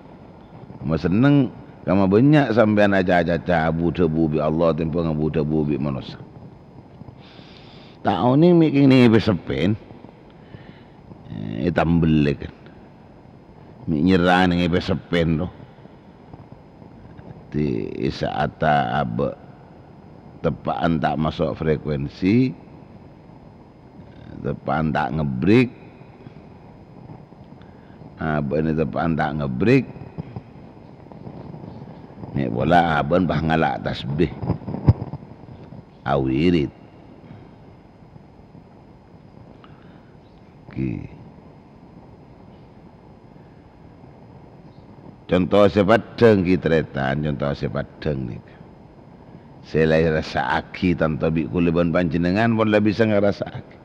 Kama seneng kama banyak sampean aja abu tebu bi Allah tempo ngabu tebu bi manusia. Tahu ni mik ni besepen. Tambel kan. Mik nyerah ni besepen tu. Di saat tepaan tak masuk frekuensi, tepaan tak ngebreak, ini tepaan tak ngebreak, ni bola aben bah ngalak tasbih, awirit, contoh sepadeng kita retan, contoh sepadeng ni. Saya rasa aki tanpa bikul leban panjenengan pun lah bisa ngerasa aki.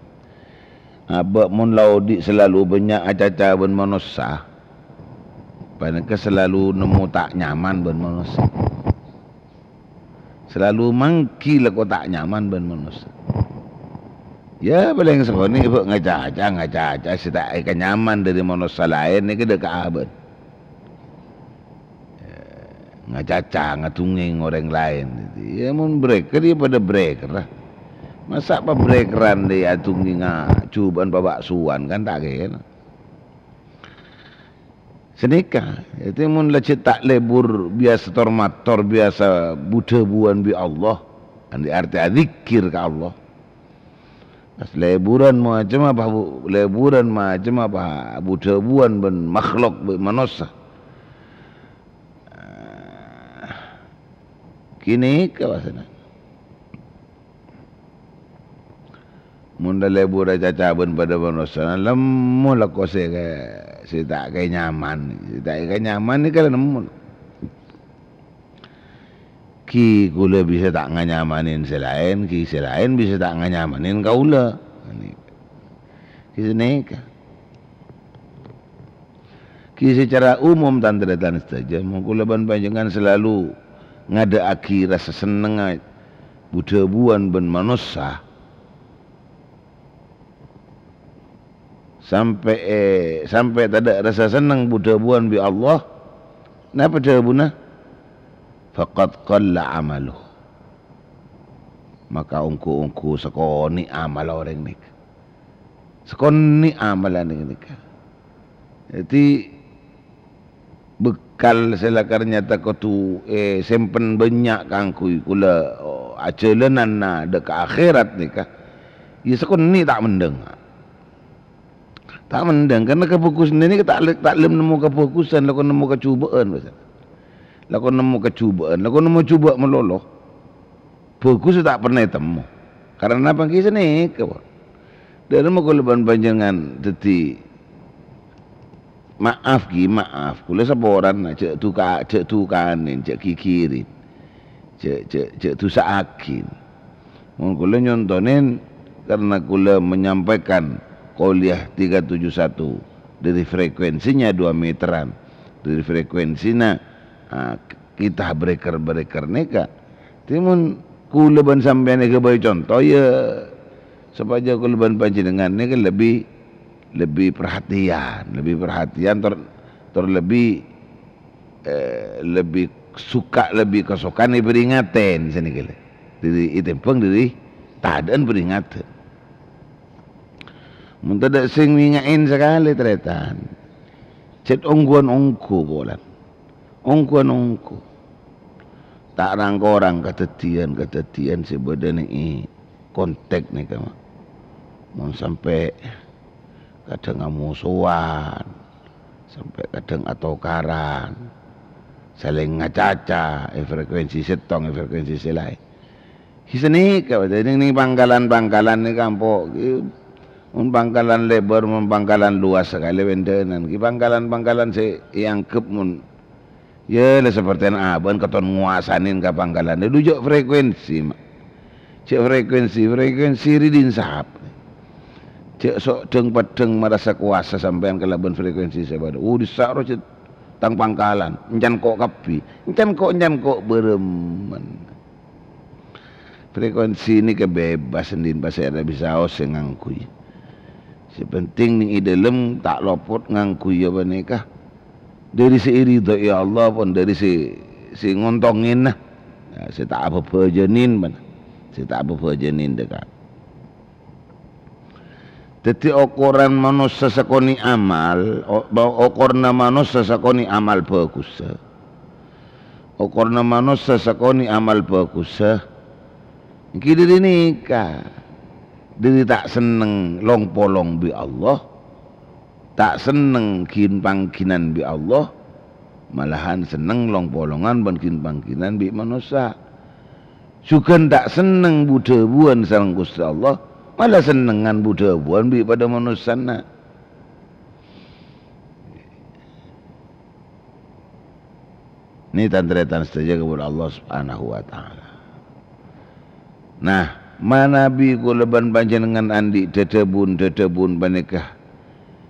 Abak mun laudi selalu banyak acaca ben manusia. Panaka selalu nemu tak nyaman ben manusia. Selalu mangki lah kau tak nyaman ben manusia. Ya paling sekoni ibu ngaca-aca setak ikan nyaman dari manusia lain ni ke dekat abad. Ngacaca ngatunging orang lain. Ya mun breaker dia pada breaker lah. Masa apa breakeran dia atunging cubaan babak suan kan tak kena. Senikah. Itu mun lah cetak lebur biasa tormator biasa butebuan bi Allah. Andi arti zikir ke Allah. Pas leburan macam apa leburan macam apa butebuan ben makhluk ben manusia. Kini kawasan. Munda lebur aja caben pada manusia. Lemu lah kau se tak kayak nyaman. Tak kayak nyaman ni kalau nemu. Ki kula bisa tak nganyamanin selain, ki selain bisa tak nganyamanin kaula. Ki senika. Ki secara umum tanda-tanda saja. Kula ban panjenengan selalu ngada aki rasa seneng budebuan ben manusia sampai tak ada rasa seneng budebuan bi Allah. Napa jawabuna? Faqad qalla amaluh. Maka ungku sekoni amal orang ni. Sekoni amalan ni. Jadi bekal selakarnya takotu sempen banyak kangkui kula acelenan na dekat akhirat nikah. Ya sekon ni tak mendeng. Tak mendeng karena kefokusan ini tak lem nemu kefokusan lakon nemu kecubaan pasal. Lakon nemu kecubaan, lakon nemu cuba meloloh. Fokus tak pernah temu. Karena apa kisah ni kawan. Dan nemu keleban panjangan teti maaf kula saboran cek tukanin cek kikirin cek tusaakin mun kula nyontonin karena kula menyampaikan kuliah 371 dari frekuensinya 2 meteran dari frekuensinya kita breaker neka timun Kuleban sampean ke bagi contoh ya supaya kuleban panjenengan ni kan lebih perhatian lebih suka lebih kesukaan ni peringatan sini kele diri itempeng diri tadan peringatan mun tada sing wingain sekali tretan cet ongguan ongku bolan ongguan ongku tak rangkorang ketetian sebenarnya ni kontek ni kamu mun sampai kadang ngamusuhan sampai kadang atau karan saling ngacaca frekuensi setong frekuensi selai hiseni ka ni bangkalan ni kampung bangkalan lebar bangkalan luas sekali wendenan ki bangkalan se yang kep mun ya le seperti aban keton nguasanin ka bangkalan dujuk frekuensi cek frekuensi ridin sahab cek sok deng pedeng merasa kuasa sampean kelaban frekuensi sebada disaro cek tang pangkalan encan kok kapi encan kok beremen frekuensi ini kebebas sendin bahasa ada bisa sing ngangkui sepenting ning idelem tak lopot ngangkui ya banikah dari si ridho ya Allah pun dari si ngontongin nah si tak apa berjenin man si tak apa berjenin dekat jadi ukuran manusia sakoni amal ukurna manusia sakoni amal bagus ukurna manusia sakoni amal bagus iki diri nikah diri tak seneng long polong bi Allah tak seneng kin pangkinan bi Allah malahan seneng long polongan ban kin pangkinan bi manusia sukan tak seneng budebuan sareng Gusti Allah malah senengan budebuan bi pada manusia na ini tantretan saja kepada Allah Subhanahu wa taala. Nah, manabi kuleban panjenengan andi dedebun banikah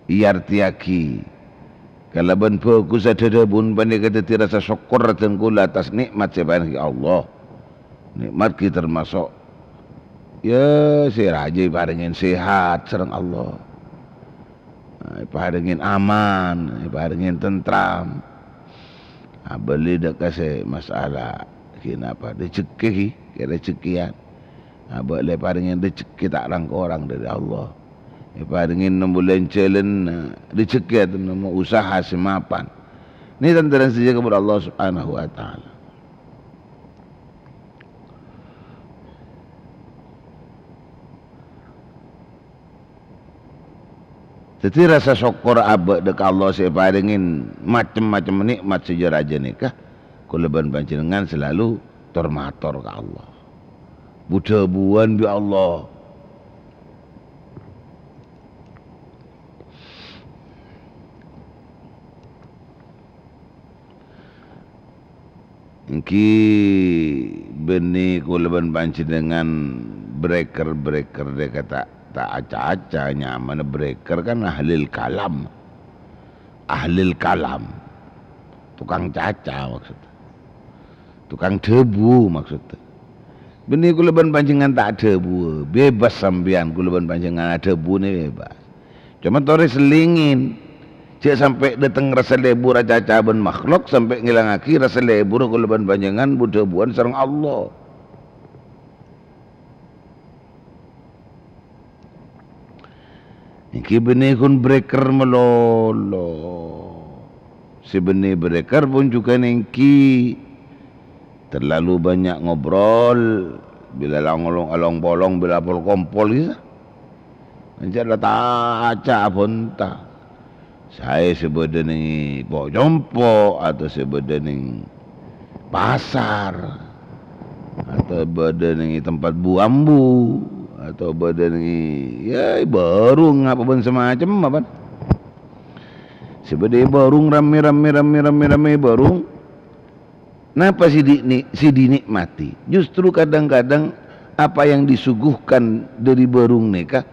iartiaki kalaban bagus dedebun banikah teti rasa syukur dan kula atas nikmat sebanyak Allah nikmat kita termasuk ya si raja ibaringin sehat serang Allah ibaringin aman ibaringin tentram beli dak kasih masalah kenapa rezeki kira rezekian abak leparingin rezeki tak rangka orang dari Allah leparingin 6 bulan challenge rezeki atau nama usaha semapan ini tentang saja kepada Allah Subhanahu wa taala. Jadi rasa syukur abak dekat Allah separingin macam-macam nikmat sejarah nikah kuleban panjenengan selalu termator ke Allah budebuan bi Allah iki benih kuleban panjenengan breaker dia kata tak acak-acak nyaman breaker kan ahlil kalam tukang caca maksudnya tukang debu maksudnya benih kuleban panjenengan tak debu bebas sampean kuleban panjenengan ada debu ni bebas cuma tore selingin cek sampai datang rasa lebur caca ben makhluk sampai ngilangaki rasa lebur kuleban panjenengan budebuan sareng Allah. Iki benih kun breaker melolo si benih breaker pun juga nengki terlalu banyak ngobrol bila along bolong bila pol kompol gitu anjar tak acak pun tak saya sebenarnya pok jompo atau sebenarnya pasar atau sebenarnya tempat buambu atau badan ini ya barung apa pun semacam apa sebenarnya barung rame barung kenapa si dinikmati justru kadang-kadang apa yang disuguhkan dari barung nikah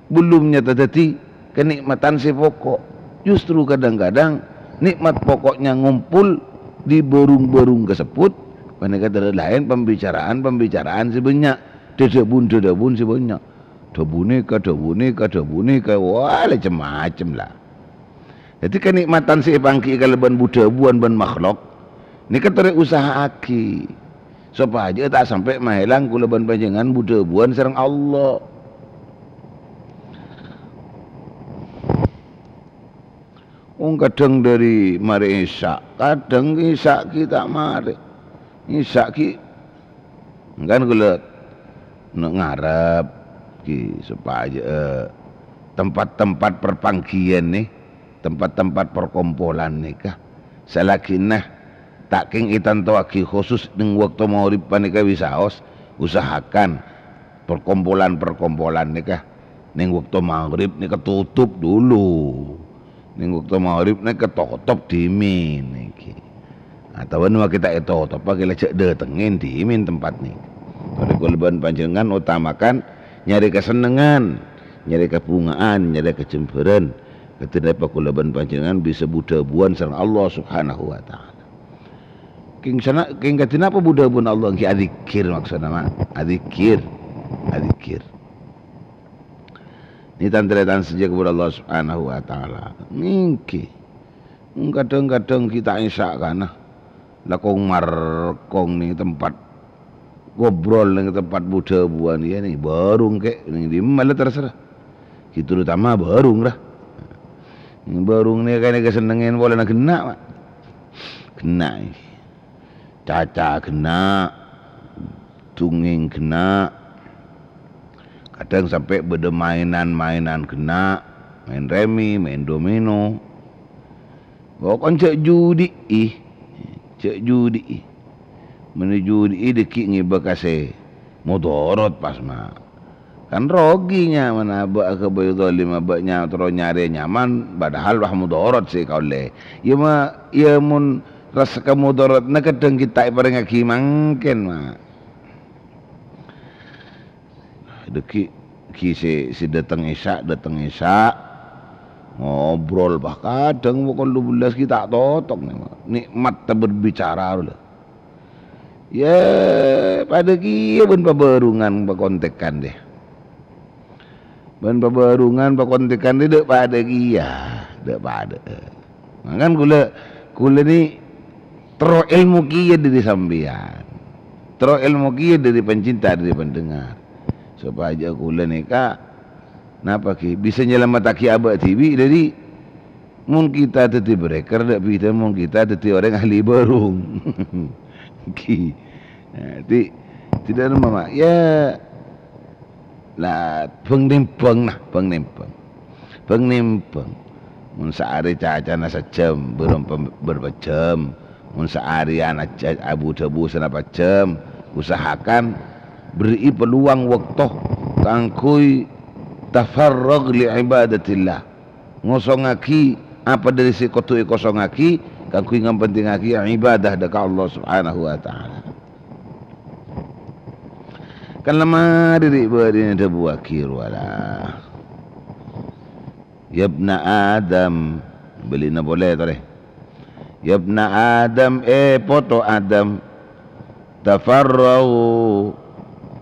belum nyata tadi kenikmatan si pokok justru kadang-kadang nikmat pokoknya ngumpul di barung-barung kesebut Mana kata lain pembicaraan sebanyak. Dedebun sebanyak. Debune ka, wah macam-macam lah. Jadi kenikmatan si bangki kalau ban budebuan ban makhluk. Ni kata usaha aki. Supaya tak sampai mahilang kula ban panjenengan budebuan sareng Allah. Kadang dari mari isya, kadang isya kita mari isya ki kan kula nak ngarep ki supaya tempat-tempat perpanggian nih, tempat-tempat perkumpulan nih kah salakinah tak king itan tawaki khusus ning waktu maurib panika wisaos usahakan perkumpulan nih kah ning waktu maghrib nih ketutup dulu. Ning waktu maghrib nek ketotop dimin iki. Atau nu kita itu apa kita cek datengin dimin tempat ni. Kalau kulaban panjenengan utamakan nyari kesenangan, nyari kebungaan, nyari kecemburuan. Ketika kulaban panjenengan bisa budabuan sareng Allah Subhanahu wa taala. King katina apa budabuan Allah ki adzikir maksudna mah. Adzikir. Ini tantretan sejak kepada Allah Subhanahu wa taala. Ningki. Kadang-kadang kita isya kana lakong markong ning tempat ngobrol ning tempat budabuan ya nih barung kek ning di malah terserah. Gitu utama barung lah. Barung ni kene kesenengen boleh nak kena Pak. Kena. Caca kena. Tunging kena. Kadang sampai beda mainan kena, main remi, main domino. Bukan cek judi Mana judi deki ngibakase mudarat pas mah. Kan roginya mana abak ke bayu zalim abaknya terus nyari nyaman padahal wah mudarat sih kau le. Ya mah ya mun rasa mudarat na kadang kita ibarat ngaki mangken mah. Deki si datang isya ngobrol bah kadang pukul 12 kita totok nikmat berbicara lah. Ya pada kia ben pabarungan pakontekan deh. Ben pabarungan pakontekan deh dek pada kia, dek pada. Makan kula ni tero ilmu kia dari sambian. Tero ilmu kia dari pencinta dari pendengar. Supaya kula ni kak napa ki bisa nyelamat aki abak TV dari mun kita teti breaker dak bisa mun kita teti orang ahli barung ki tidak nama ya lah pengnempeng mun sehari caca nasa jam berapa jam mun sehari anak abu tebu senapa jam usahakan beri peluang waktu kangkui tafarrag li ibadatillah ngosongaki apa dari si kotui kosongaki kangkui ngampentingaki ibadah dekat Allah Subhanahu wa taala kan lama diri beri debu akhir wala yabna adam belina boleh tore yabna adam poto adam tafarrau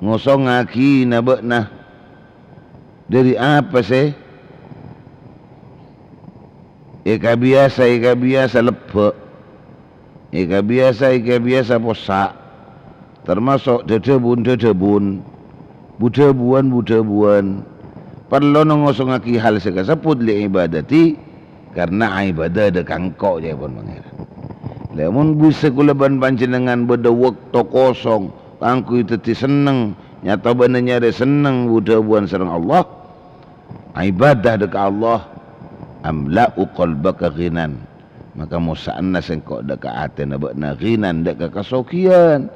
ngosongaki nabakna dari apa sih? Ika biasa lepek. Ika biasa posak. Termasuk dedebun. Budebuan. Perlu ngosongaki hal sekasaput li ibadati karena ibadah ada kangkok je pun pangeran. Lamun bisa kula ban panjenengan beda waktu kosong kangku teti seneng nyata bener nyari seneng budabuan sareng Allah ibadah dekat Allah amla'u qalbaka ghinan maka musa'anna sengkok dekat hati nabakna ghinan dekat kasokian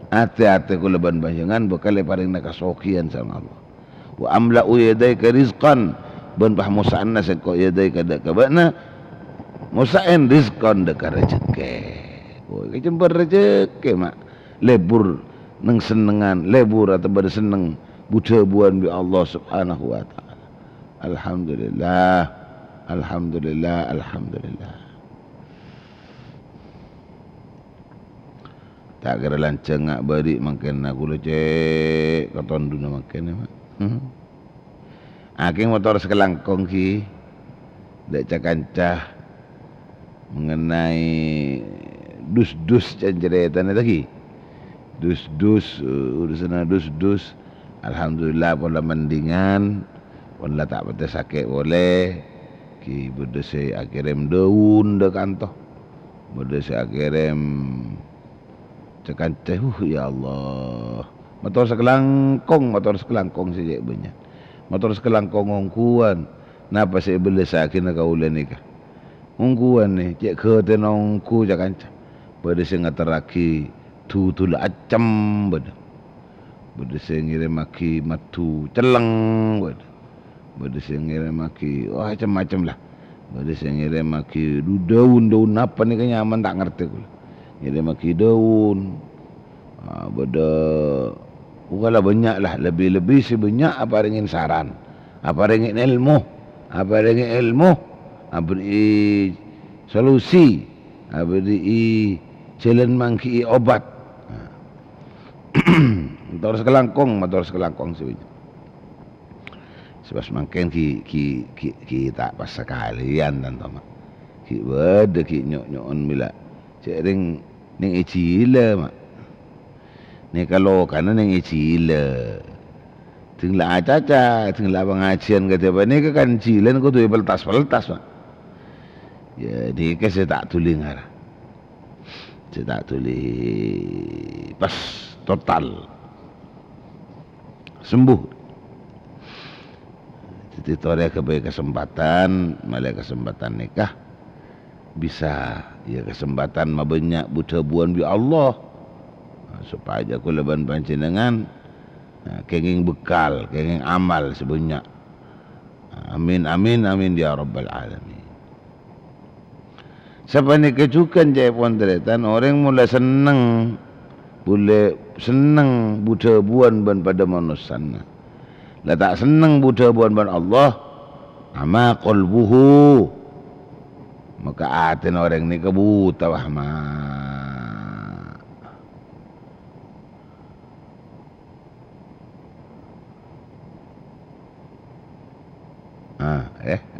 hati-hati kula ban panjenengan bekale paring kasokian sareng Allah wa amla'u yadaika rizqan ban bah musa'anna sengkok yadaika dekat bakna musa'in rizqan dekat rezeki oh kecembar rezeki mak lebur neng senengan lebur atau berseneng budabuan bi Allah Subhanahu wa taala. Alhamdulillah. Tak kira lanceng ngak beri makin aku lecek katon duna makin mak. Aking motor sekelangkong ki dek cakancah mengenai dus-dus cenjeretan itu ki. Dus-dus urusan dus-dus. Alhamdulillah pun lah mendingan, pun lah tak patah sakit boleh. Ki berdesi akhirem daun dek kantoh. Berdesi akhirem cekanceh, ya Allah. Motor sekelangkong saja banyak. Motor sekelangkong ngongkuan. Napa saya beli sakin kau nikah? Ngongkuan ni, cek ke nongku cekanceh. Berdesi ngateraki tutul acam beda. Berdesi ngirim maki matu celeng beda. Berdesi ngirim maki macam-macam lah. Berdesi ngirim maki daun apa ni kan nyaman tak ngerti aku. Ngirim maki daun. Beda bukanlah banyak lah, lebih-lebih si banyak apa ringin saran, apa ringin ilmu, beri solusi, beri jalan mangki obat. Motor sekelangkong sebenarnya. Sebab makin ki tak pas sekalian dan tamak. Ki beda ki nyok-nyokan bila cering ning icila mak. Ni kalau kana ning icila. Tinglah acaca, tinglah pengajian kata apa ni kan cilen ko tu peltas mak. Jadi ke saya tak tuli ngarah. Saya tak tuli pas total sembuh. Jadi tore kebaik kesempatan, malah kesempatan nikah bisa ya kesempatan mabanyak buta buan bi Allah supaya aku leban panjenengan kenging bekal, kenging amal sebanyak. Amin amin amin ya rabbal alamin. Siapa ni kecukan jaya ponderetan orang mula senang boleh senang buta buan ban pada manusia. Lah tak senang buta buan ban Allah, ama qalbuhu. Maka atin orang ni kebuta wahma.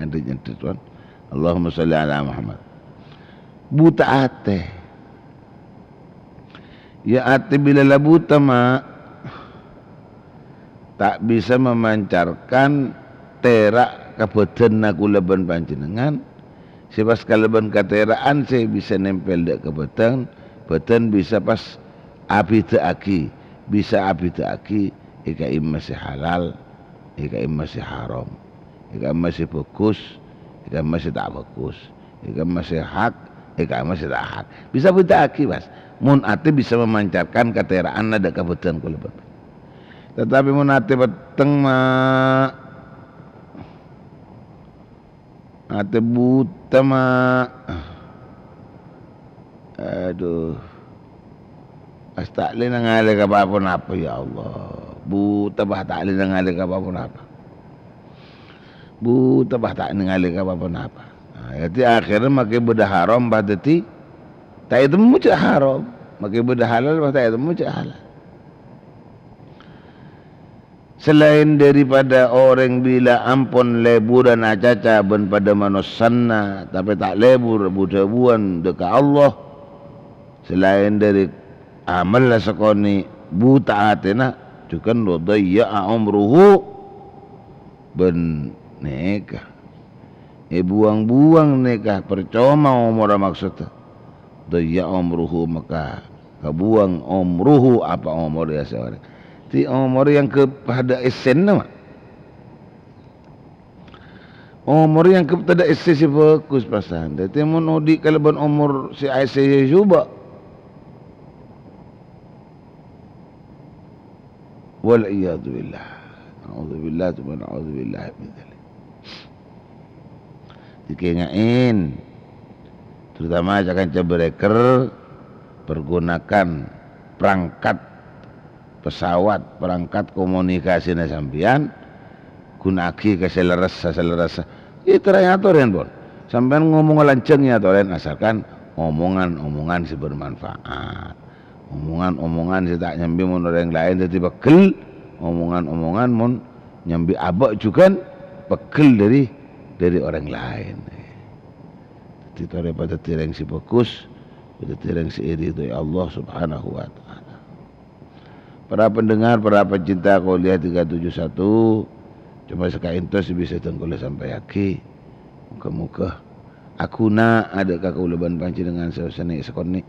Ada nyentuh tuan. Allahumma salli ala Muhammad. Buta ate. Ya ate bila lah buta mak, tak bisa memancarkan terak kebetulan aku leban panjenengan. Sebab sekalaban kateraan saya bisa nempel dek kebetulan, betul bisa pas api teaki, bisa api teaki, ika masih halal, ika masih haram, ika masih bagus, ika masih tak bagus, ika masih hak, ika masih tak hak. Bisa teaki mas. Mun ate bisa memancarkan kateraan ada kebetulan ku leban. Tetapi mun ate beteng mak, ate buta mak, aduh, tak boleh ngalih ke apa-apa ya Allah. Buta bah tak boleh ngalih ke apa-apa. Buta bah tak ngalih ke apa-apa. Jadi akhirnya makin beda haram bah teti, tak itu muncul haram. Makin beda halal bah tak itu muncul halal. Selain daripada orang bila ampun lebur dan acaca ben pada manusanna tapi tak lebur budabuan dekat Allah. Selain dari amal lah sekoni buta atina cukan lo dayya umruhu ben nikah. Buang-buang nikah percuma umur maksudnya. Dayya umruhu maka kebuang umruhu apa umur dia seorang. Ti umur yang kepada esen nama. Umur yang kepada esen si fokus pasan. Jadi menudi kalaban umur si esen juga. Wal iyadu billah. A'udzubillah tuman a'udzubillah min dzalik. Dikengain. Terutama jangan cebreker pergunakan perangkat pesawat, perangkat komunikasi na sampian gunaki ke selerasa. Itu ternyata orang pun sampean ngomong lancengnya toren asalkan omongan si bermanfaat, Omongan-omongan saya tak nyambi mun orang lain jadi bekel. Omongan-omongan mun nyambi abak juga bekel dari orang lain. Jadi daripada tireng si bagus, pada tireng si iri itu ya Allah Subhanahu wa taala. Para pendengar, para pencinta Qouliyah 371, cuma sekaintos bisa tengkule sampai aki. Muka-muka aku nak ada kakauleban panci dengan suasana sekoni.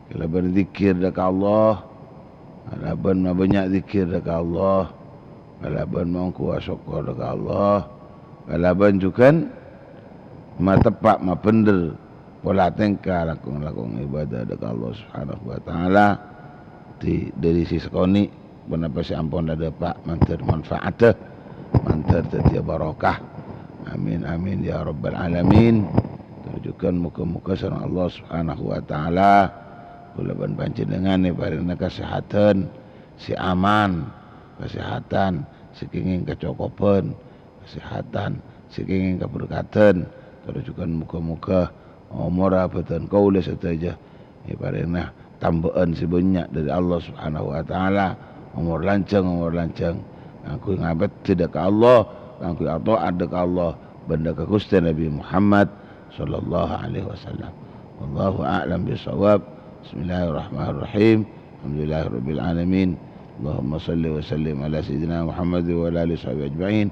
Kalau berzikir dekat Allah, kalau banyak zikir dekat Allah, kalau mau kuasa syukur dekat Allah, kalau juga ma tepak ma pendel pola tingkah lakon ibadah dekat Allah Subhanahu wa taala dari si sekoni benapa si ampun ada pak mantir manfaat mantir tetiap barokah. Amin amin ya rabbal alamin. Tujukan muka-muka sareng Allah Subhanahu wa taala kula panjenengan ni paringna kesehatan, si aman, kesehatan, si kenging kecukupan, kesehatan, si kenging keberkatan. Tujukan muka-muka umur abatan kaula saja ni paringna tambahan si banyak dari Allah Subhanahu wa taala, umur lancang aku ngabad tidak ke Allah, aku taat dekat Allah benda ke Gusti Nabi Muhammad sallallahu alaihi wasallam. Wallahu a'lam bisawab. Bismillahirrahmanirrahim. Alhamdulillahirabbil alamin. Allahumma salli wa sallim ala sayyidina Muhammad wa ala alihi washabihi ajma'in.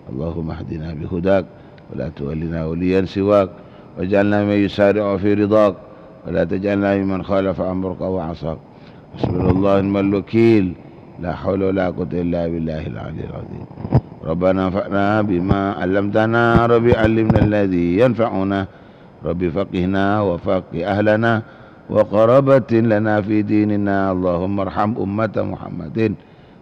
Allahumma hdina bihudak wa la tuwallina waliyan siwak waj'alna man yusari'u fi ridak wa la taj'alna mimman khalafa amraka wa 'asak. Bismillahir rahmanir rahim. La haula wa la quwwata illa billahil aliyyil azim. Rabbana anfa'na bima 'allamtana, rabbi 'allimna alladhi yanfa'una, rabbi faqihna wa faqih ahlana wa qarabatin lana fi dinina. Allahumma arham ummata Muhammadin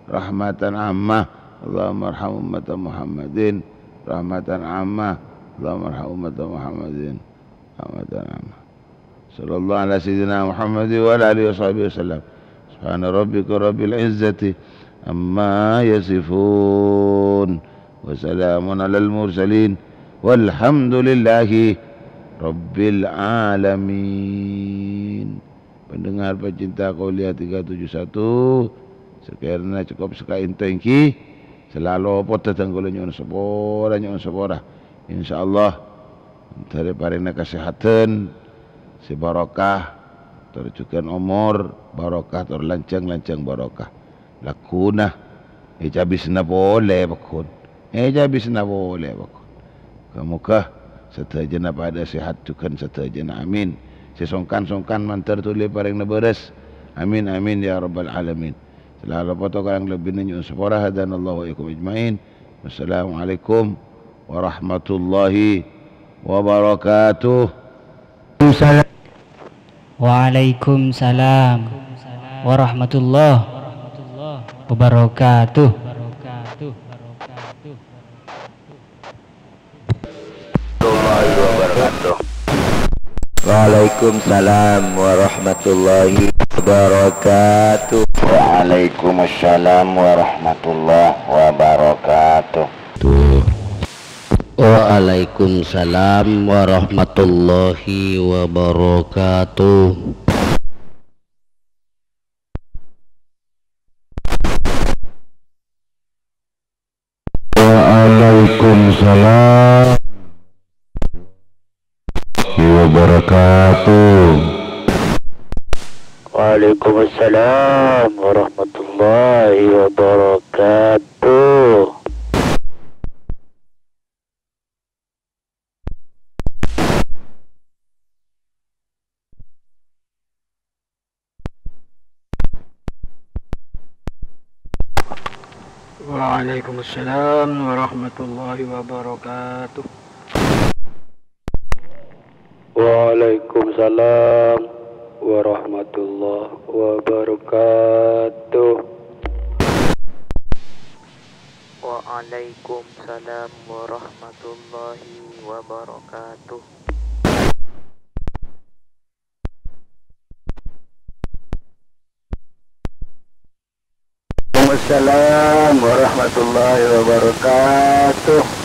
rahmatan ammah. Allahumma arham ummata Muhammadin rahmatan ammah. Allahumma arham ummata Muhammadin rahmatan ammah. Sallallahu ala sayyidina Muhammad wa ala alihi washabihi wasallam. Subhana rabbika rabbil izzati amma yasifun wa salamun alal mursalin walhamdulillahi rabbil alamin. Pendengar pecinta Qouliyah 371, sekiranya cukup sekaintengki selalu potong tanggulan nyon sepora insyaallah dari parina kesehatan si barokah terjukan umur barokah terlancang barokah lakuna ejabisna boleh bakun kamuka setajana pada sehat tukan setajana amin sesongkan mantar tuli paring naberes amin amin ya rabbal alamin. Selalu potong yang lebih ninyo sepora hadanallahu wa ikum ajmain. Wassalamualaikum warahmatullahi wabarakatuh. Waalaikumsalam warahmatullahi wabarakatuh. Waalaikumsalam warahmatullahi wabarakatuh. Waalaikumsalam warahmatullahi wabarakatuh. Waalaikumsalam warahmatullahi wabarakatuh. Waalaikumsalam wabarakatuh. Waalaikumsalam warahmatullahi wabarakatuh. Waalaikumsalam warahmatullahi wabarakatuh. Waalaikumsalam warahmatullahi wabarakatuh. Waalaikumsalam warahmatullahi wabarakatuh. Waalaikumsalam warahmatullahi wabarakatuh.